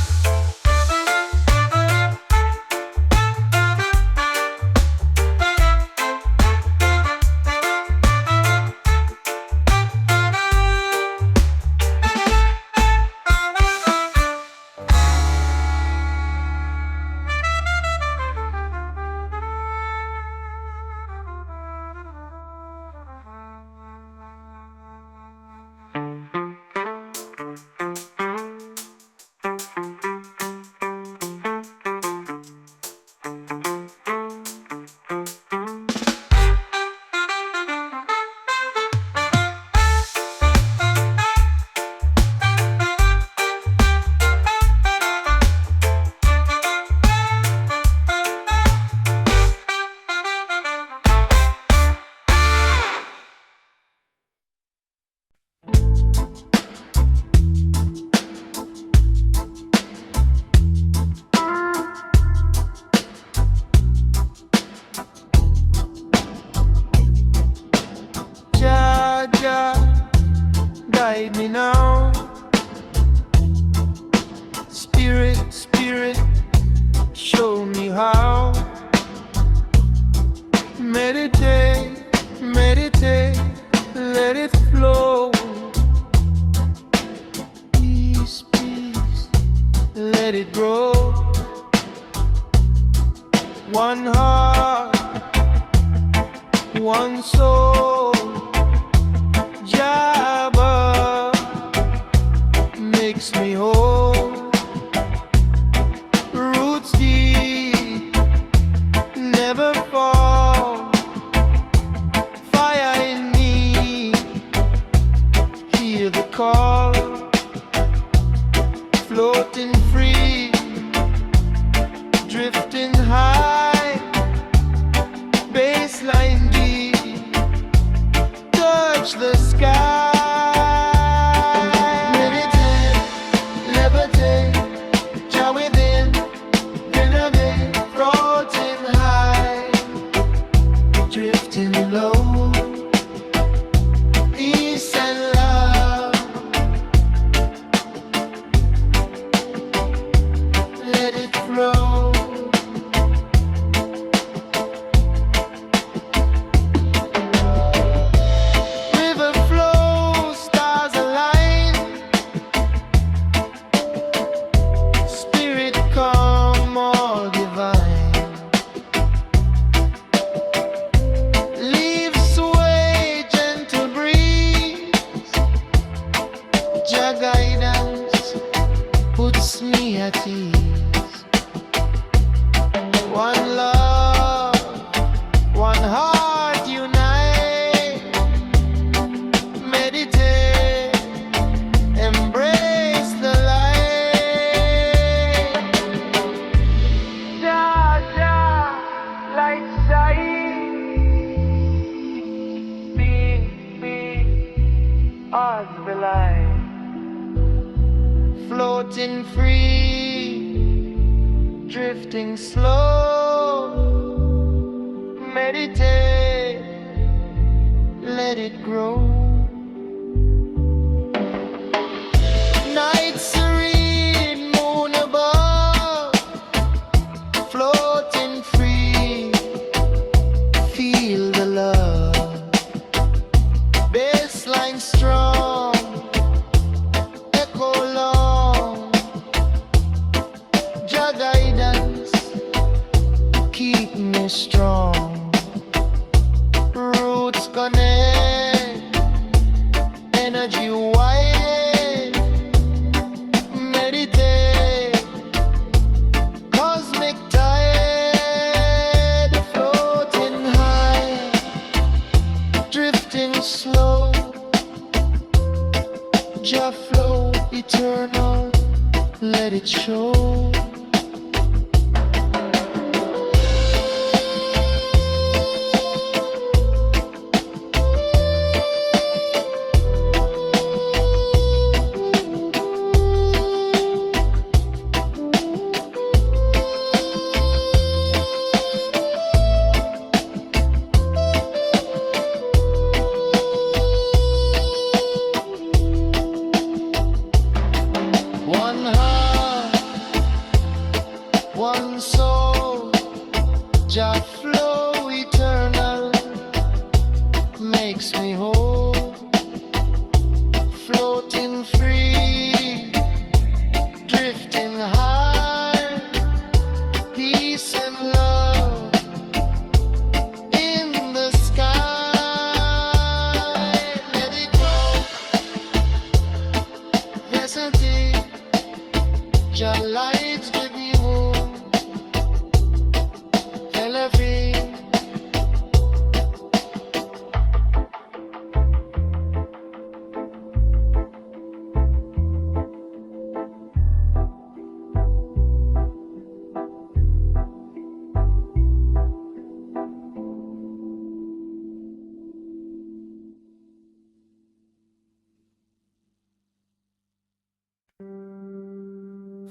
guide me now. Spirit, Spirit, show me how. Meditate, meditate. stars the light, floating free, drifting slow. Meditate, let it grow. Night serene, moon above, floating free, feel the love. Bassline strong, echo long. Jah guidance, keep me strong. Roots connect, energy wide. Meditate, cosmic tide, floating high, drifting slow. Jah flow eternal, let it show. One heart, one soul, Jah flow eternal, makes me whole. Floating free, drifting high, peace and love in the sky. Let it grow, resonate. Jah lights give me hope, elevate.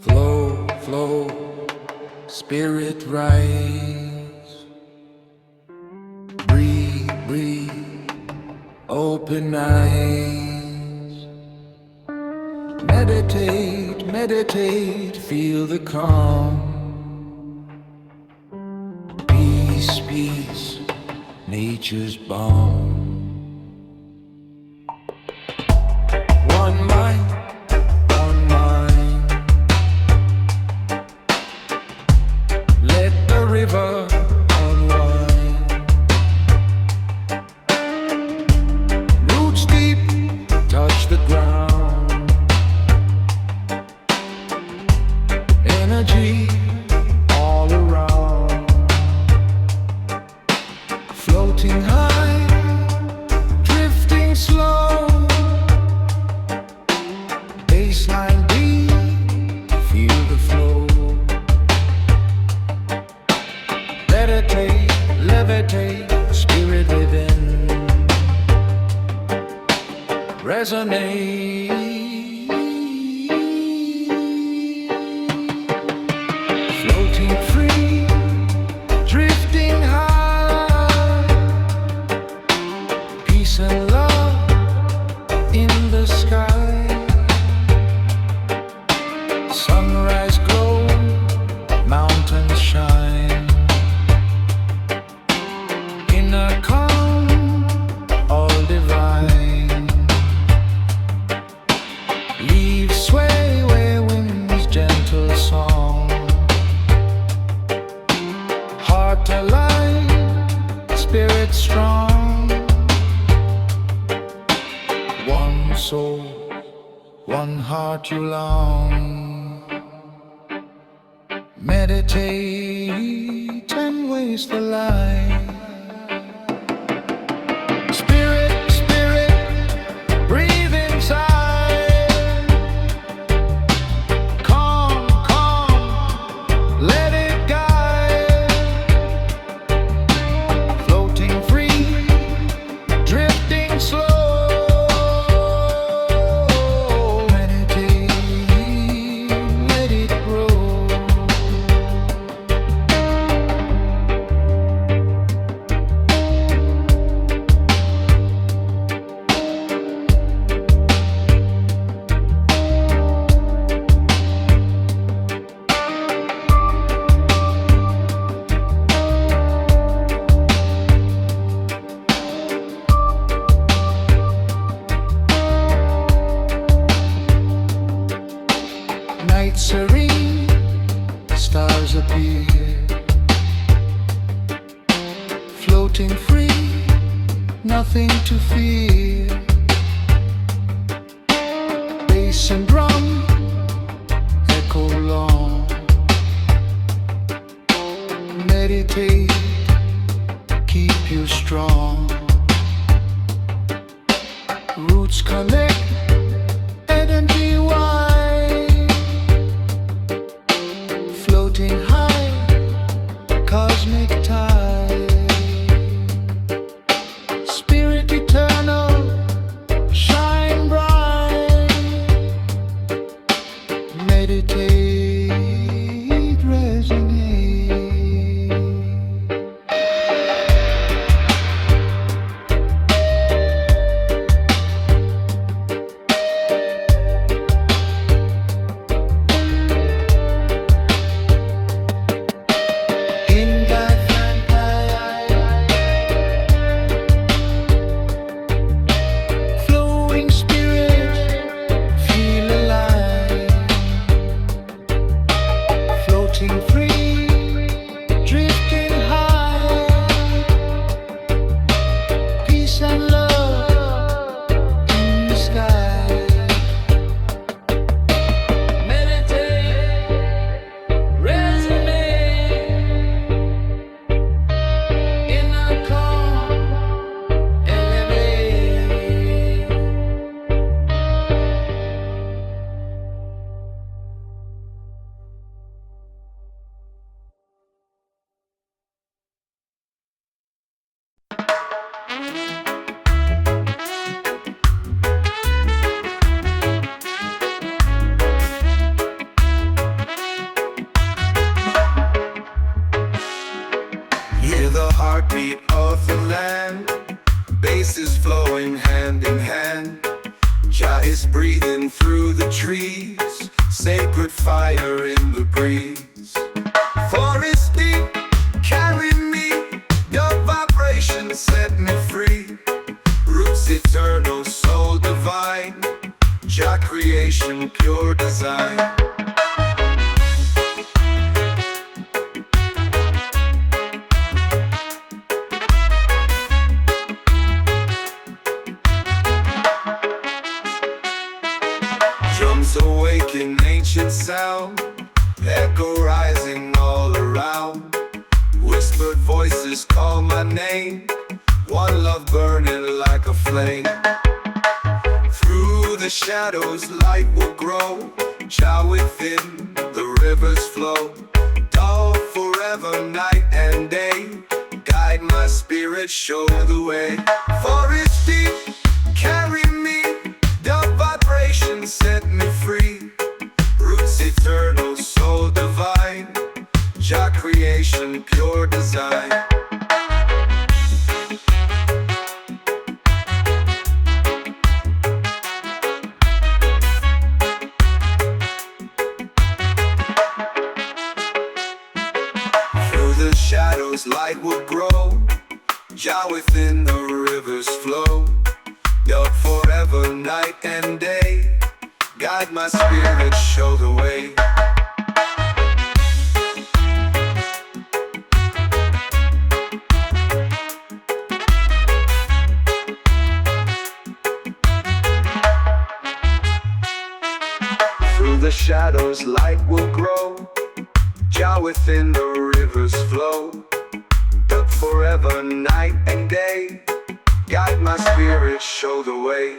Flow, flow, spirit rise. Breathe, breathe, open eyes. Meditate, meditate, feel the calm. Peace, peace, nature's balm. One mind, one mind. Let the river unwind. Roots deep, touch the ground. Energy all around. Floating high, drifting slow. Baseline deep, feel the flow. Meditate, levitate, spirit within. Resonate. Floating free, drifting high. Peace and love in the sky. Sunrise glow, mountains shine. Inner calm, all divine. Leaves sway where winds gentle song. Heart alive, spirit strong. One soul, one heart you long. Meditate and waste the light. Spirit, spirit, breathe inside. Calm, calm, let it guide. Floating free, drifting slow. nothing to fear. Bass and drum echo long. Meditate, keep you strong. Roots connect, energy wide. Floating high, cosmic tide. Spirit eternal, shine bright. Meditate, resonate. In God's flowing spirit, feel alive. Floating free, drifting high. Peace and love in the sky. Meditate, resonate. Inner calm, elevate. Hear the heartbeat of the land. Bass is flowing hand in hand. Jah is breathing through the trees. Sacred fire in the breeze. Forest deep, carry me. Your vibration set me free. Roots eternal, soul divine. Jah creation, pure design. Drums awaken ancient sound, echo rising all around. Whispered voices call my name, one love burning like a flame. Through the shadows light will grow, Jah within the rivers flow. Dull forever night and day, guide my spirit, show the way. Forest deep, carry me. The vibration set me free. Roots eternal, soul divine. Jah creation, pure design. Through the shadows light will grow, Jah within the rivers flow. Up forever night and day, guide my spirit, show the way. Through the shadows light will grow, Jah within the rivers flow. Up forever night and day, guide my spirit, show the way.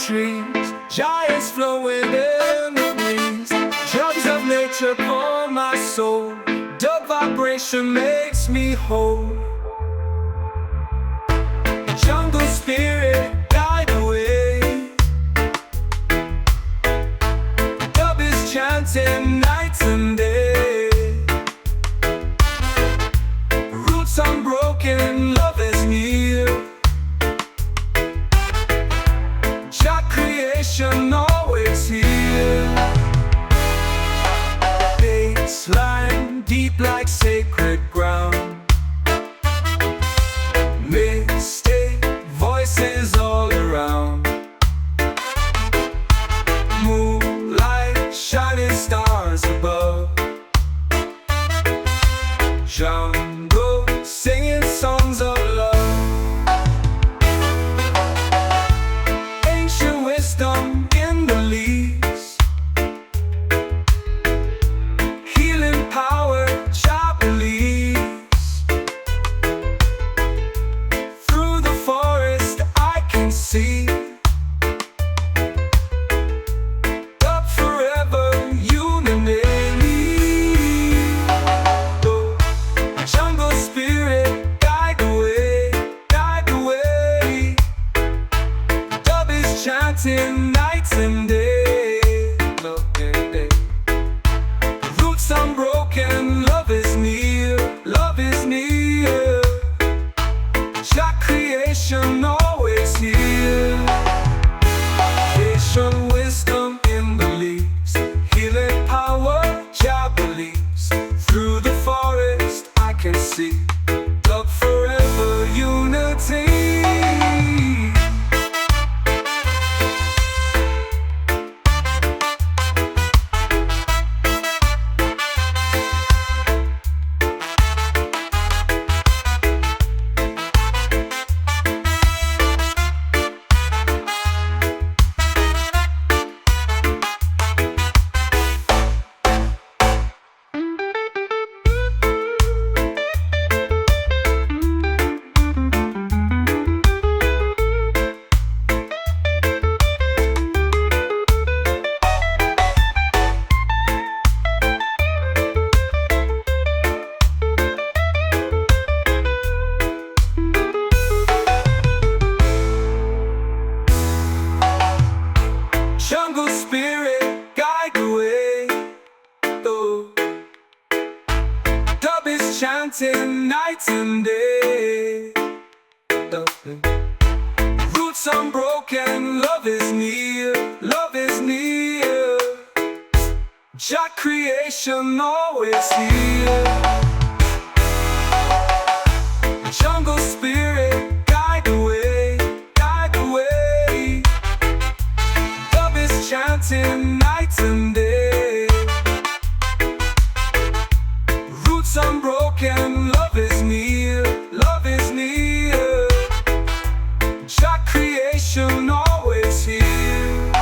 trees, giants flowing in the breeze. Drums of nature pour my soul. Dub vibration makes me whole. Jungle spirit creation always here. Bassline deep like sacred ground. Mystic voices all around. Moonlight, shining stars above. Jungle singing songs of love. Ancient wisdom in the leaves. Healing power, Jah believes. Through the forest I can see. Up forever, unity. Jungle spirit, guide the way, guide the way. Dub is chanting nights and day. Love and day. Roots unbroken, love is near, love is near. Jah creation always here. Ancient wisdom in the leaves. Healing power, Jah believes. Through the forest I can see. Love forever, unity. Jungle spirit, guide the way. Oh. Dub is chanting night and day. Roots unbroken, love is near, love is near. Jah creation always here. Jungle spirit, guide the way, guide the way. Dub is chanting night and day. Roots unbroken, love is near, love is near. Jah creation always here.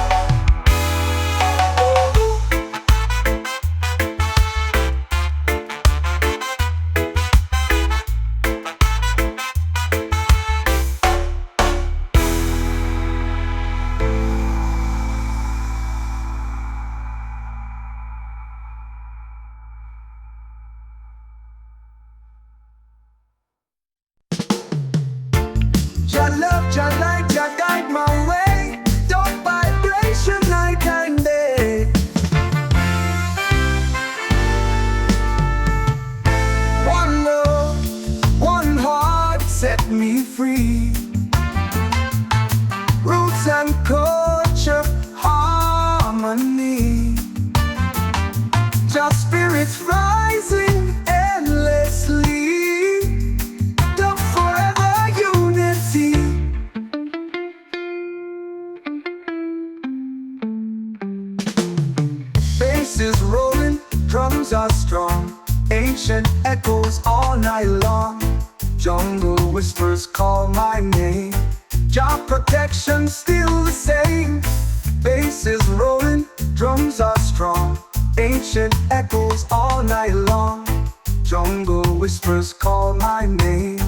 Jah love, Jah light, Jah guide my way. Dub vibration night and day. One love, one heart set me free. Roots and culture, harmony. Jah spirits rising endlessly. Dub forever, unity. Bass is rolling, drums are strong. Ancient echoes all night long. Jungle whispers call my name. Jah protection still the same. Bass is rolling, drums are strong. Ancient echoes all night long. Jungle whispers call my name.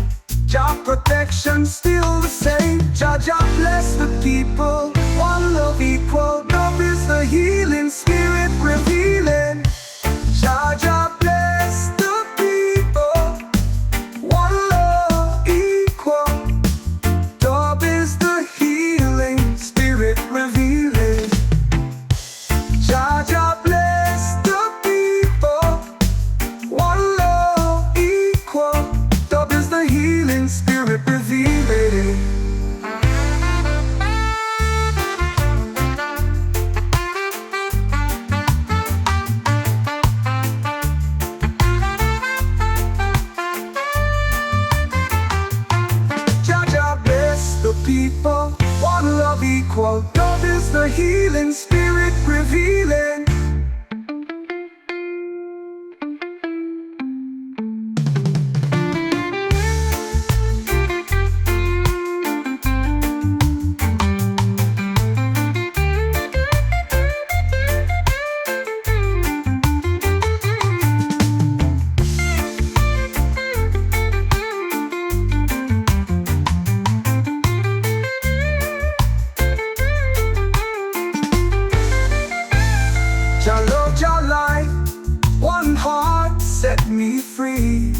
Jah protection still the same. Jah bless the people, one love equal. Dub is the healing spirit revealing. Jah bless the people, one love equal. Dub is the healing spirit revealing. Jah bless the people, one love equal. Dub is the healing spirit revealing. equal. Love is the healing spirit revealing. Jah love, Jah light, one heart set me free.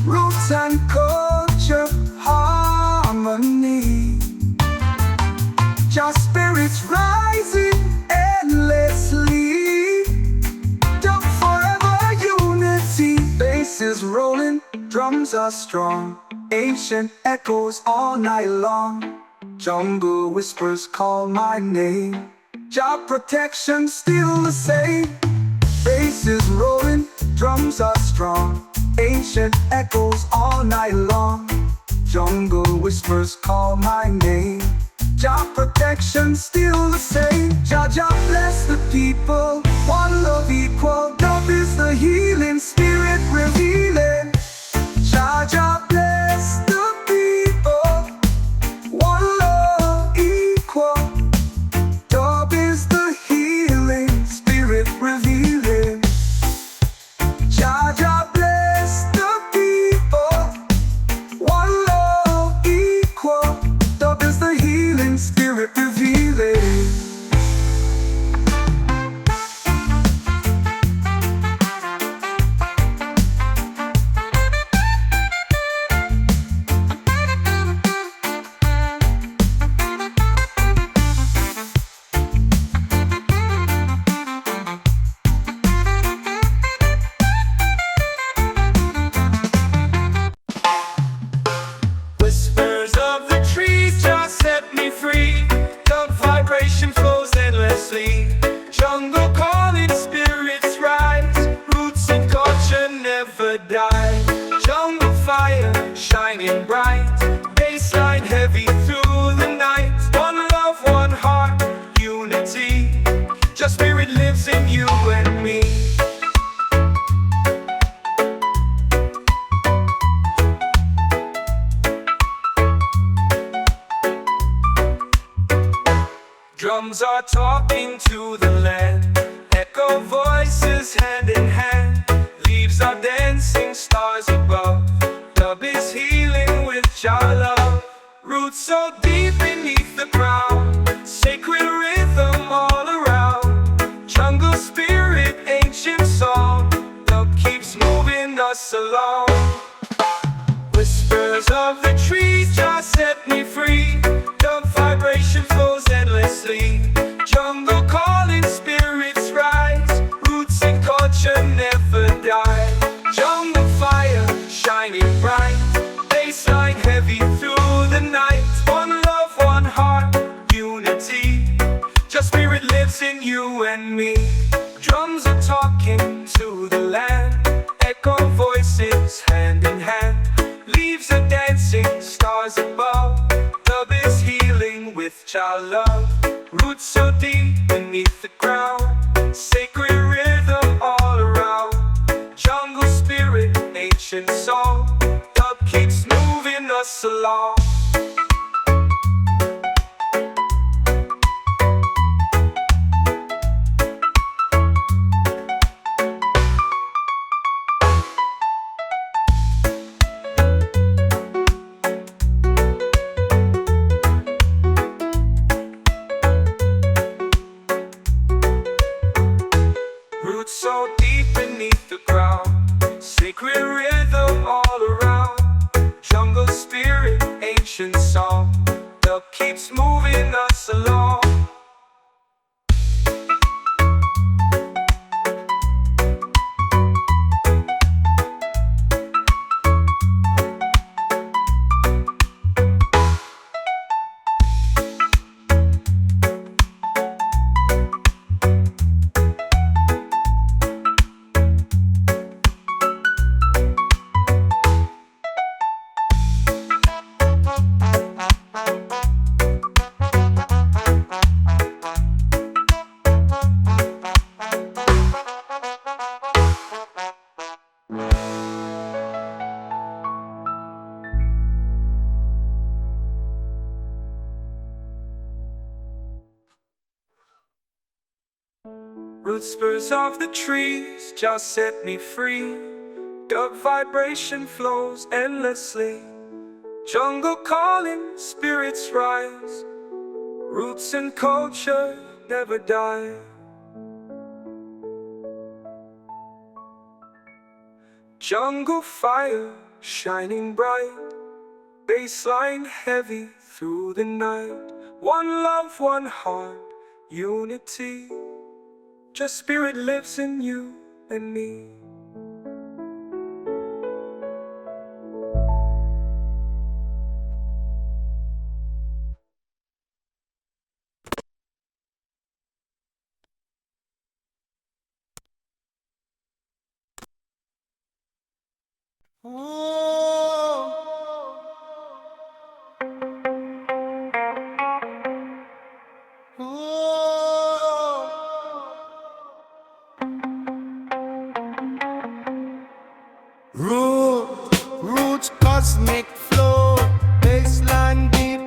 Roots and culture, harmony. Jah spirits rising endlessly. Dub forever unity. Bass is rolling, drums are strong. Ancient echoes all night long. Jungle whispers call my name. Jah protection still the same. Bass is rolling, drums are strong. Ancient echoes all night long. Jungle whispers call my name. Jah protection still the same. Jah Jah bless the people, one love equal. Dub is the healing spirit revealing. Jah Jah bless the people, one love equal. Dub is the healing spirit revealing. Jah Jah bless the people, one love equal. Dub is the healing spirit revealing. Whispers of the trees just set me free. The vibration flows endlessly. Jungle calling, spirits rise. Roots and culture never die. Jungle fire shining bright. Bassline heavy through the night. One love, one heart, unity. Just spirit lives in you and me. Drums are talking to the land. Echo voices hand in hand. Leaves are dancing, stars above. Dub is healing with Jah love. Roots so deep beneath the ground. Sacred rhythm all around. Jungle spirit, ancient song. Dub keeps moving us along. Whispers of the trees just set me free. Dub vibration flows endlessly. Jungle calling, spirits rise. Roots and culture never die. Jungle fire shining bright. Bassline heavy through the night. One love, one heart, unity. Just spirit lives in you and me. Drums are talking to the land. Echo voices hand in hand. Leaves are dancing, stars above. Dub is healing with Jah love. Roots so deep beneath the ground. Sacred rhythm all around. Jungle spirit, ancient song. Dub keeps moving us along. Roots so deep beneath the ground. Sacred rhythm all around. Jungle spirit, ancient song. Dub keeps moving us along. Root spurs of the trees just set me free. Dub vibration flows endlessly. Jungle calling, spirits rise. Roots and culture never die. Jungle fire shining bright, bassline heavy through the night. One love, one heart, unity. Just spirit lives in you and me. Roots, cosmic flow, bassline deep,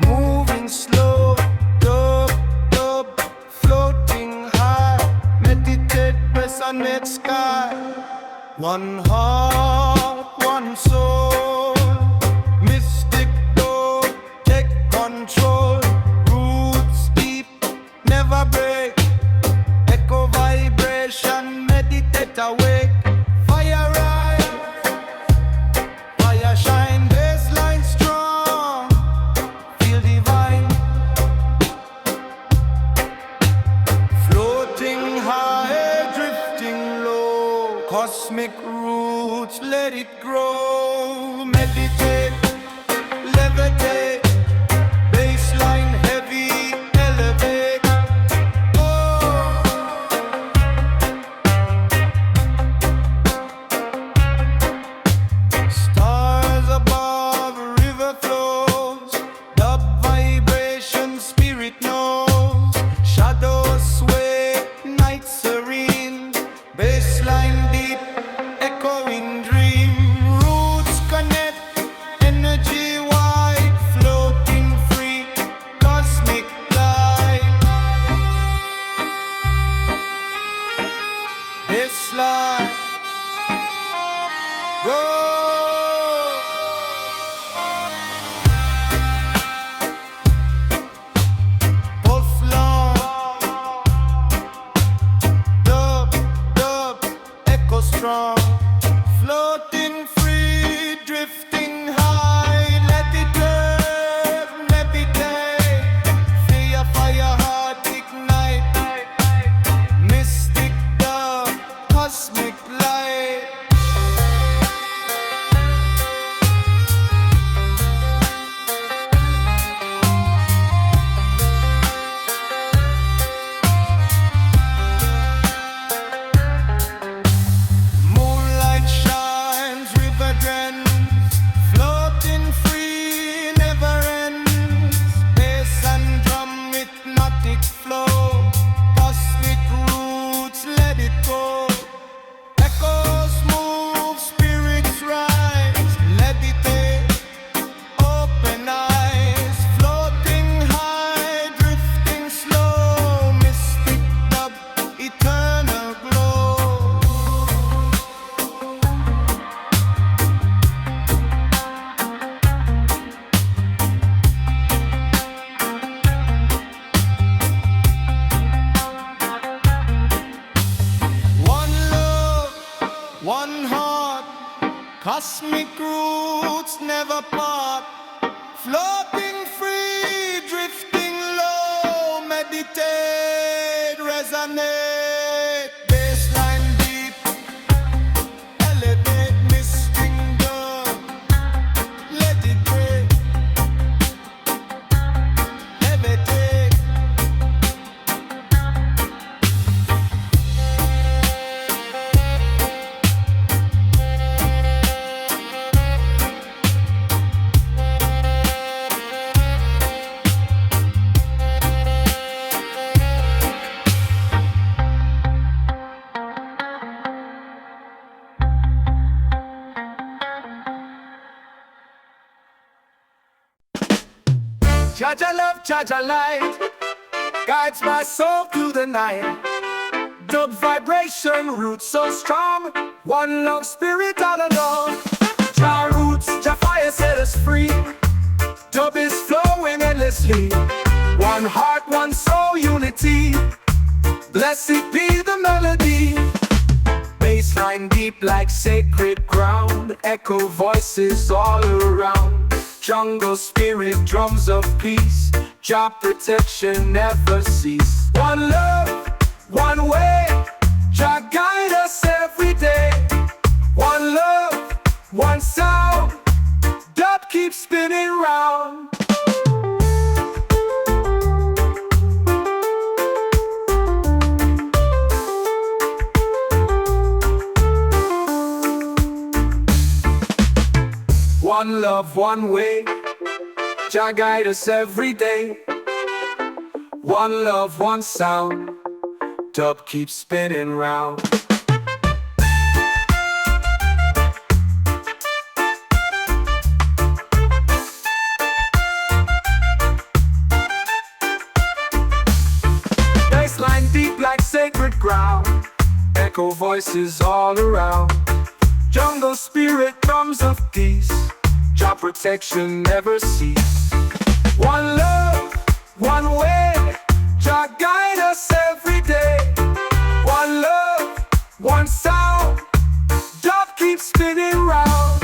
moving slow, dub, floating high, meditate, resonate sky. One heart, one soul, mystic flow, take control. Roots deep, never break, echo vibration, meditate awake. Fire rise, fire shine, bassline strong, feel divine. Floating high, drifting low, cosmic roots, let it grow. Meditate, levitate, bassline heavy, elevate. Stars above, river flows, dub vibration, spirit knows. Shadows sway, night serene, bassline deep, echoing dream. Roots connect, energy wide, floating free, cosmic light. Bassline, go. Puff long, dub, echo strong, floating free, drifting high, let it live, levitate, fire, heart ignite, mystic dub, cosmic light. Moonlight shines, river dance, floating free, never ends. Bass and drum, hypnotic flow, cosmic roots, let it go. Echoes move, spirits rise, levitate, open eyes, floating high, drifting slow, mystic dub, eternal glow. One love, one heart, cosmic roots never part. Floating free, drifting low, meditate, resonate. Bassline deep, elevate, mystic dub, let it break, levitate. Jaja love, Jaja light, guides my soul through the night. Dub vibration, roots so strong. One love spirit all along. Jah roots, Jah fire set us free. Dub is flowing endlessly. One heart, one soul, unity. Blessed be the melody. Bassline deep like sacred ground. Echo voices all around. Jungle spirit, drums of peace. Jah protection never cease. One love, one way. Jah guide us every day. One love, one sound. Dub keeps spinning round. One love, one way. Jah guide us every day. One love, one sound. Dub keeps spinning round. Bassline deep like sacred ground. Echo voices all around. Jungle spirit, drums of peace. Jah protection never cease. One love, one way. Jah guide us every day. One love, one sound. Dub keeps spinning round.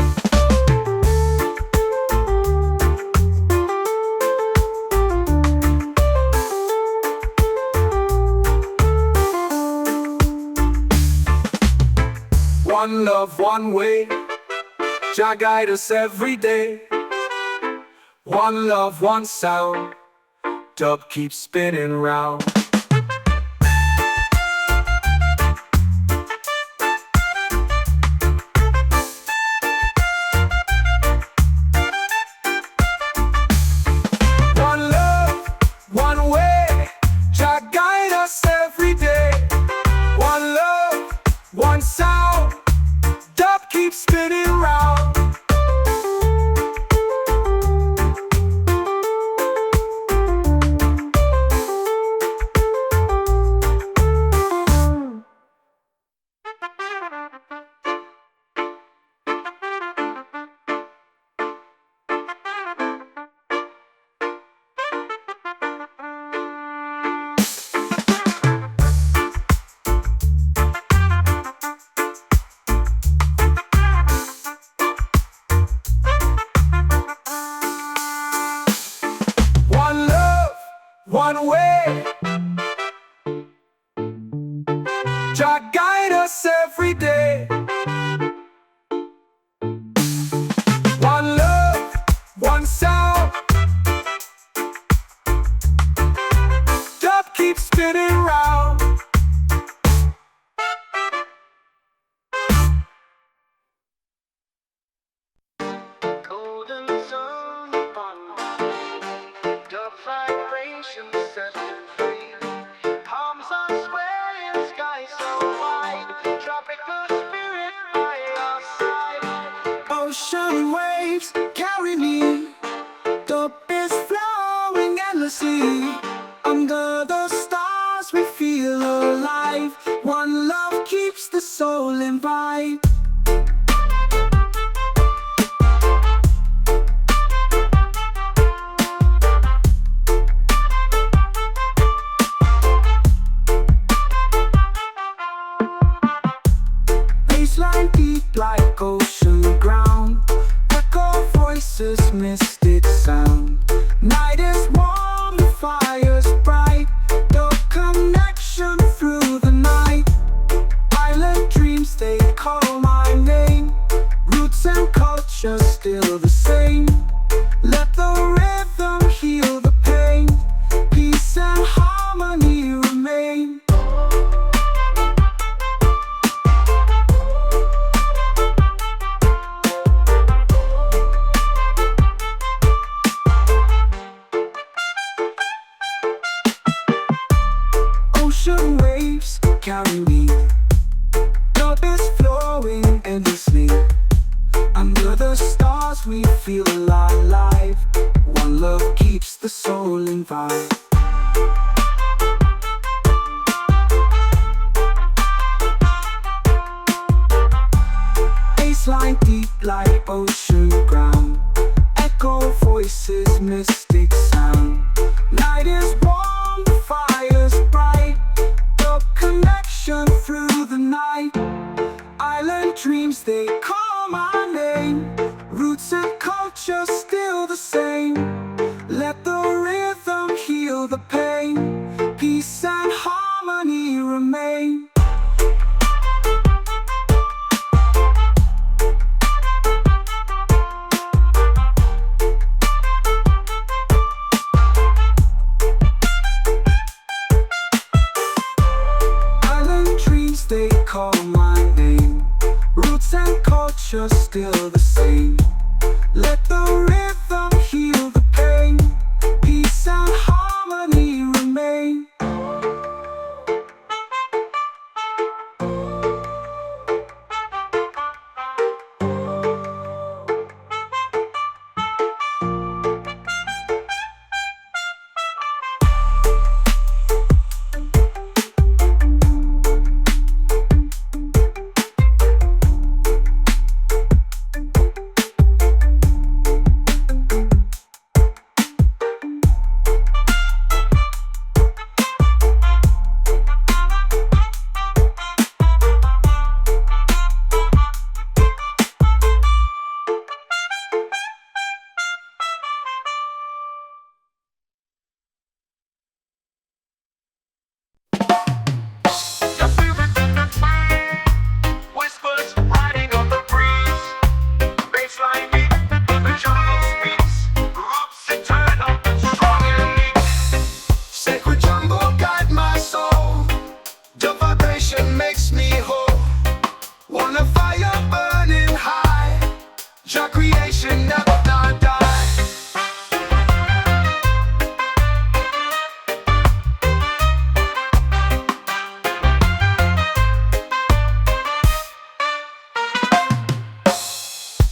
One love, one way. Jah guide us every day. One love, one sound. Dub keeps spinning round. One love, one way. Jah guide us every day. One love, one sound. Dub keeps spinning round. One love, one way. Jah guide us every day. One love, one sound. Dub keeps spinning round. Golden sun upon the vibration set me free. Palms are swaying, sky so wide. Tropical spirit by our side. Ocean waves carry me. Dub is flowing endlessly. Under the stars we feel alive. One love keeps the soul in vibe. Bassline deep like ocean ground. Echo voices, mystic sound. Night is warm, the fire's bright. The connection through the night. Island dreams, they call my name. Roots and culture still the same. Let the rhythm heal the pain. Peace and harmony remain. Ocean waves carry me. Dub is flowing endlessly. Under the stars we feel alive. One love keeps the soul in vibe. ocean ground. Echo voices, mystic sound. Night is warm, the fire's bright. The connection through the night. Island dreams, they call my name. Roots and culture still the same. Let the rhythm heal the pain. Peace and harmony remain. Island dreams, they call my name. Roots and culture still the same. Let the rhythm heal the pain. Peace and harmony remain. Whispers riding on the breeze. Baseline beat, the jungle speaks. Roots that turn up strong and neat. Sacred jungle guide my soul. The vibration makes me whole. Want a fire burning high. Your creation never die.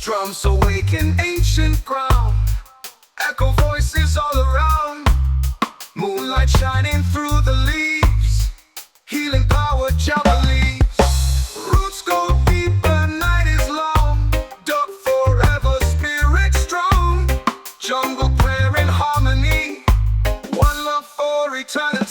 Drums awaken ancient ground. Echo voices all around. Moonlight shining through the leaves. Healing power, javelins. Roots go deeper, night is long. Dub forever, spirit strong. Jungle prayer in harmony. One love for eternity.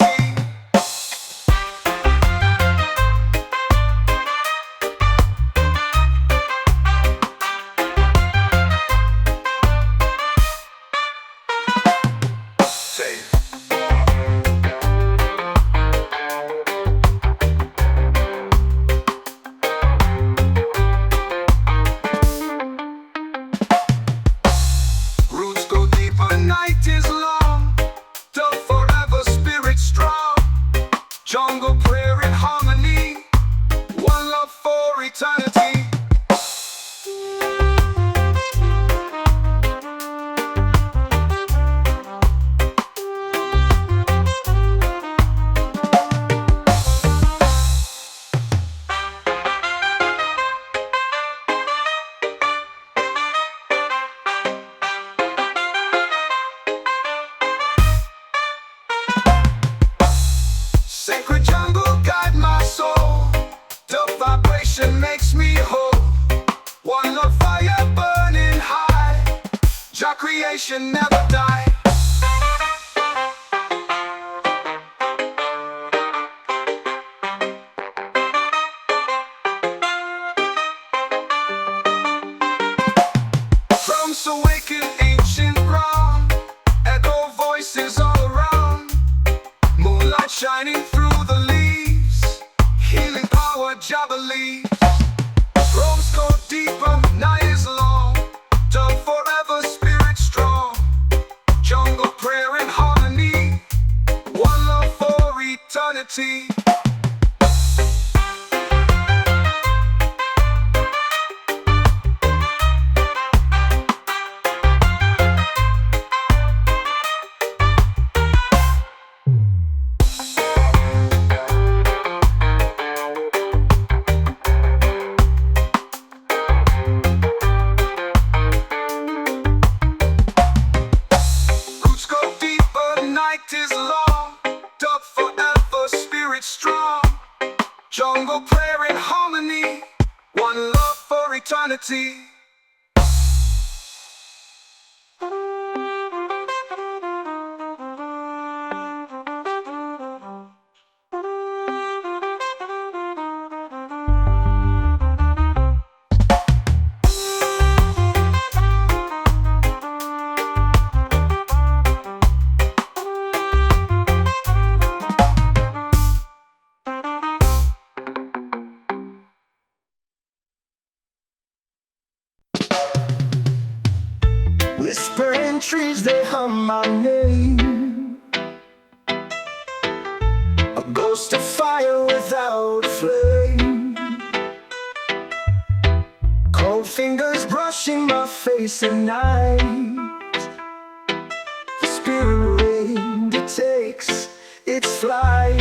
Roots go deeper, night is long. Dub forever, spirit strong. Jungle prayer in harmony. One love for eternity. Sacred jungle guide my soul. The vibration makes me whole. One love fire burning high. Your creation never die. Drums awaken ancient ground. Echo voices all around. Moonlight shining through the leaves. Healing power, javelins. Drums go deeper, night is long. Dub forever, spirit strong. Jungle prayer in harmony. One love for eternity. Roots go deeper, night is long. Dub forever, spirit strong. Jungle prayer in harmony. One love for eternity. Whispering trees, they hum my name. A ghost of fire without flame. Cold fingers brushing my face at night. The spirit wind, it takes its flight.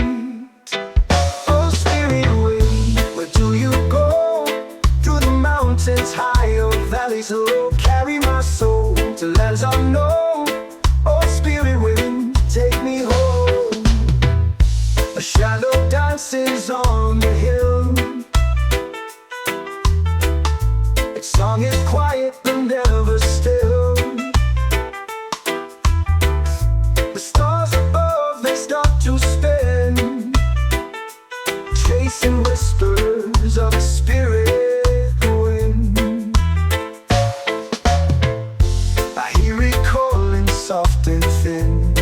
Oh, spirit wind, where do you go? Through the mountains high or valleys low. Carry my soul to lands unknown. Oh, spirit wind, take me home. A shadow dances on the hill. Its song is quiet but never still. The stars above, they start to spin, chasing whispers of a spirit wind. I hear it calling soft and thin,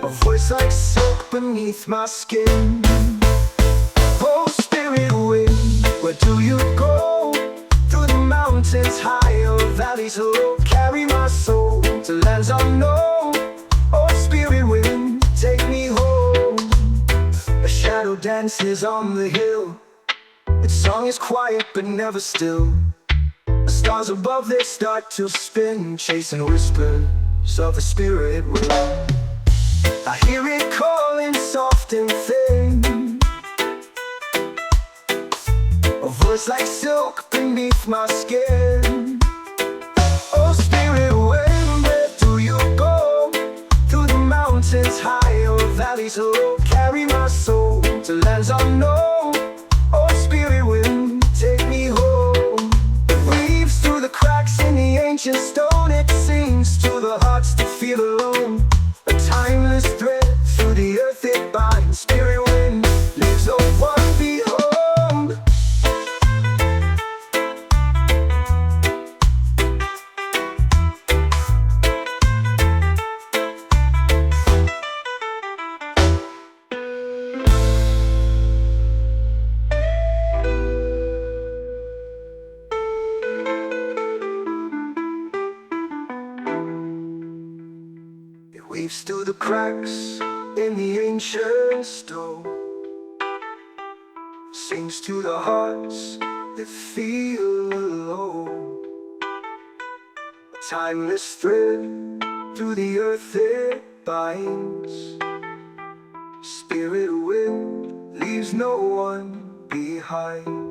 a voice like silk beneath my skin. Oh, spirit wind, where do you go? Through the mountains high or valleys low. Carry my soul to lands unknown. Oh, spirit wind, take me home. A shadow dances on the hill. Its song is quiet but never still. The stars above, they start to spin, chasing whispers of the spirit wind. I hear it calling soft and thin, a voice like silk beneath my skin. Oh, spirit wind, where do you go? Through the mountains high or valleys low. Carry my soul to lands unknown. Oh, spirit wind, take me home. It weaves through the cracks in the ancient stone. It sings to the hearts that feel alone. A timeless thread through the earth it binds. Spirit wind leaves no one behind. It weaves through the cracks in the ancient stone, sings to the hearts that feel alone. A timeless thread through the earth it binds. Spirit wind leaves no one behind.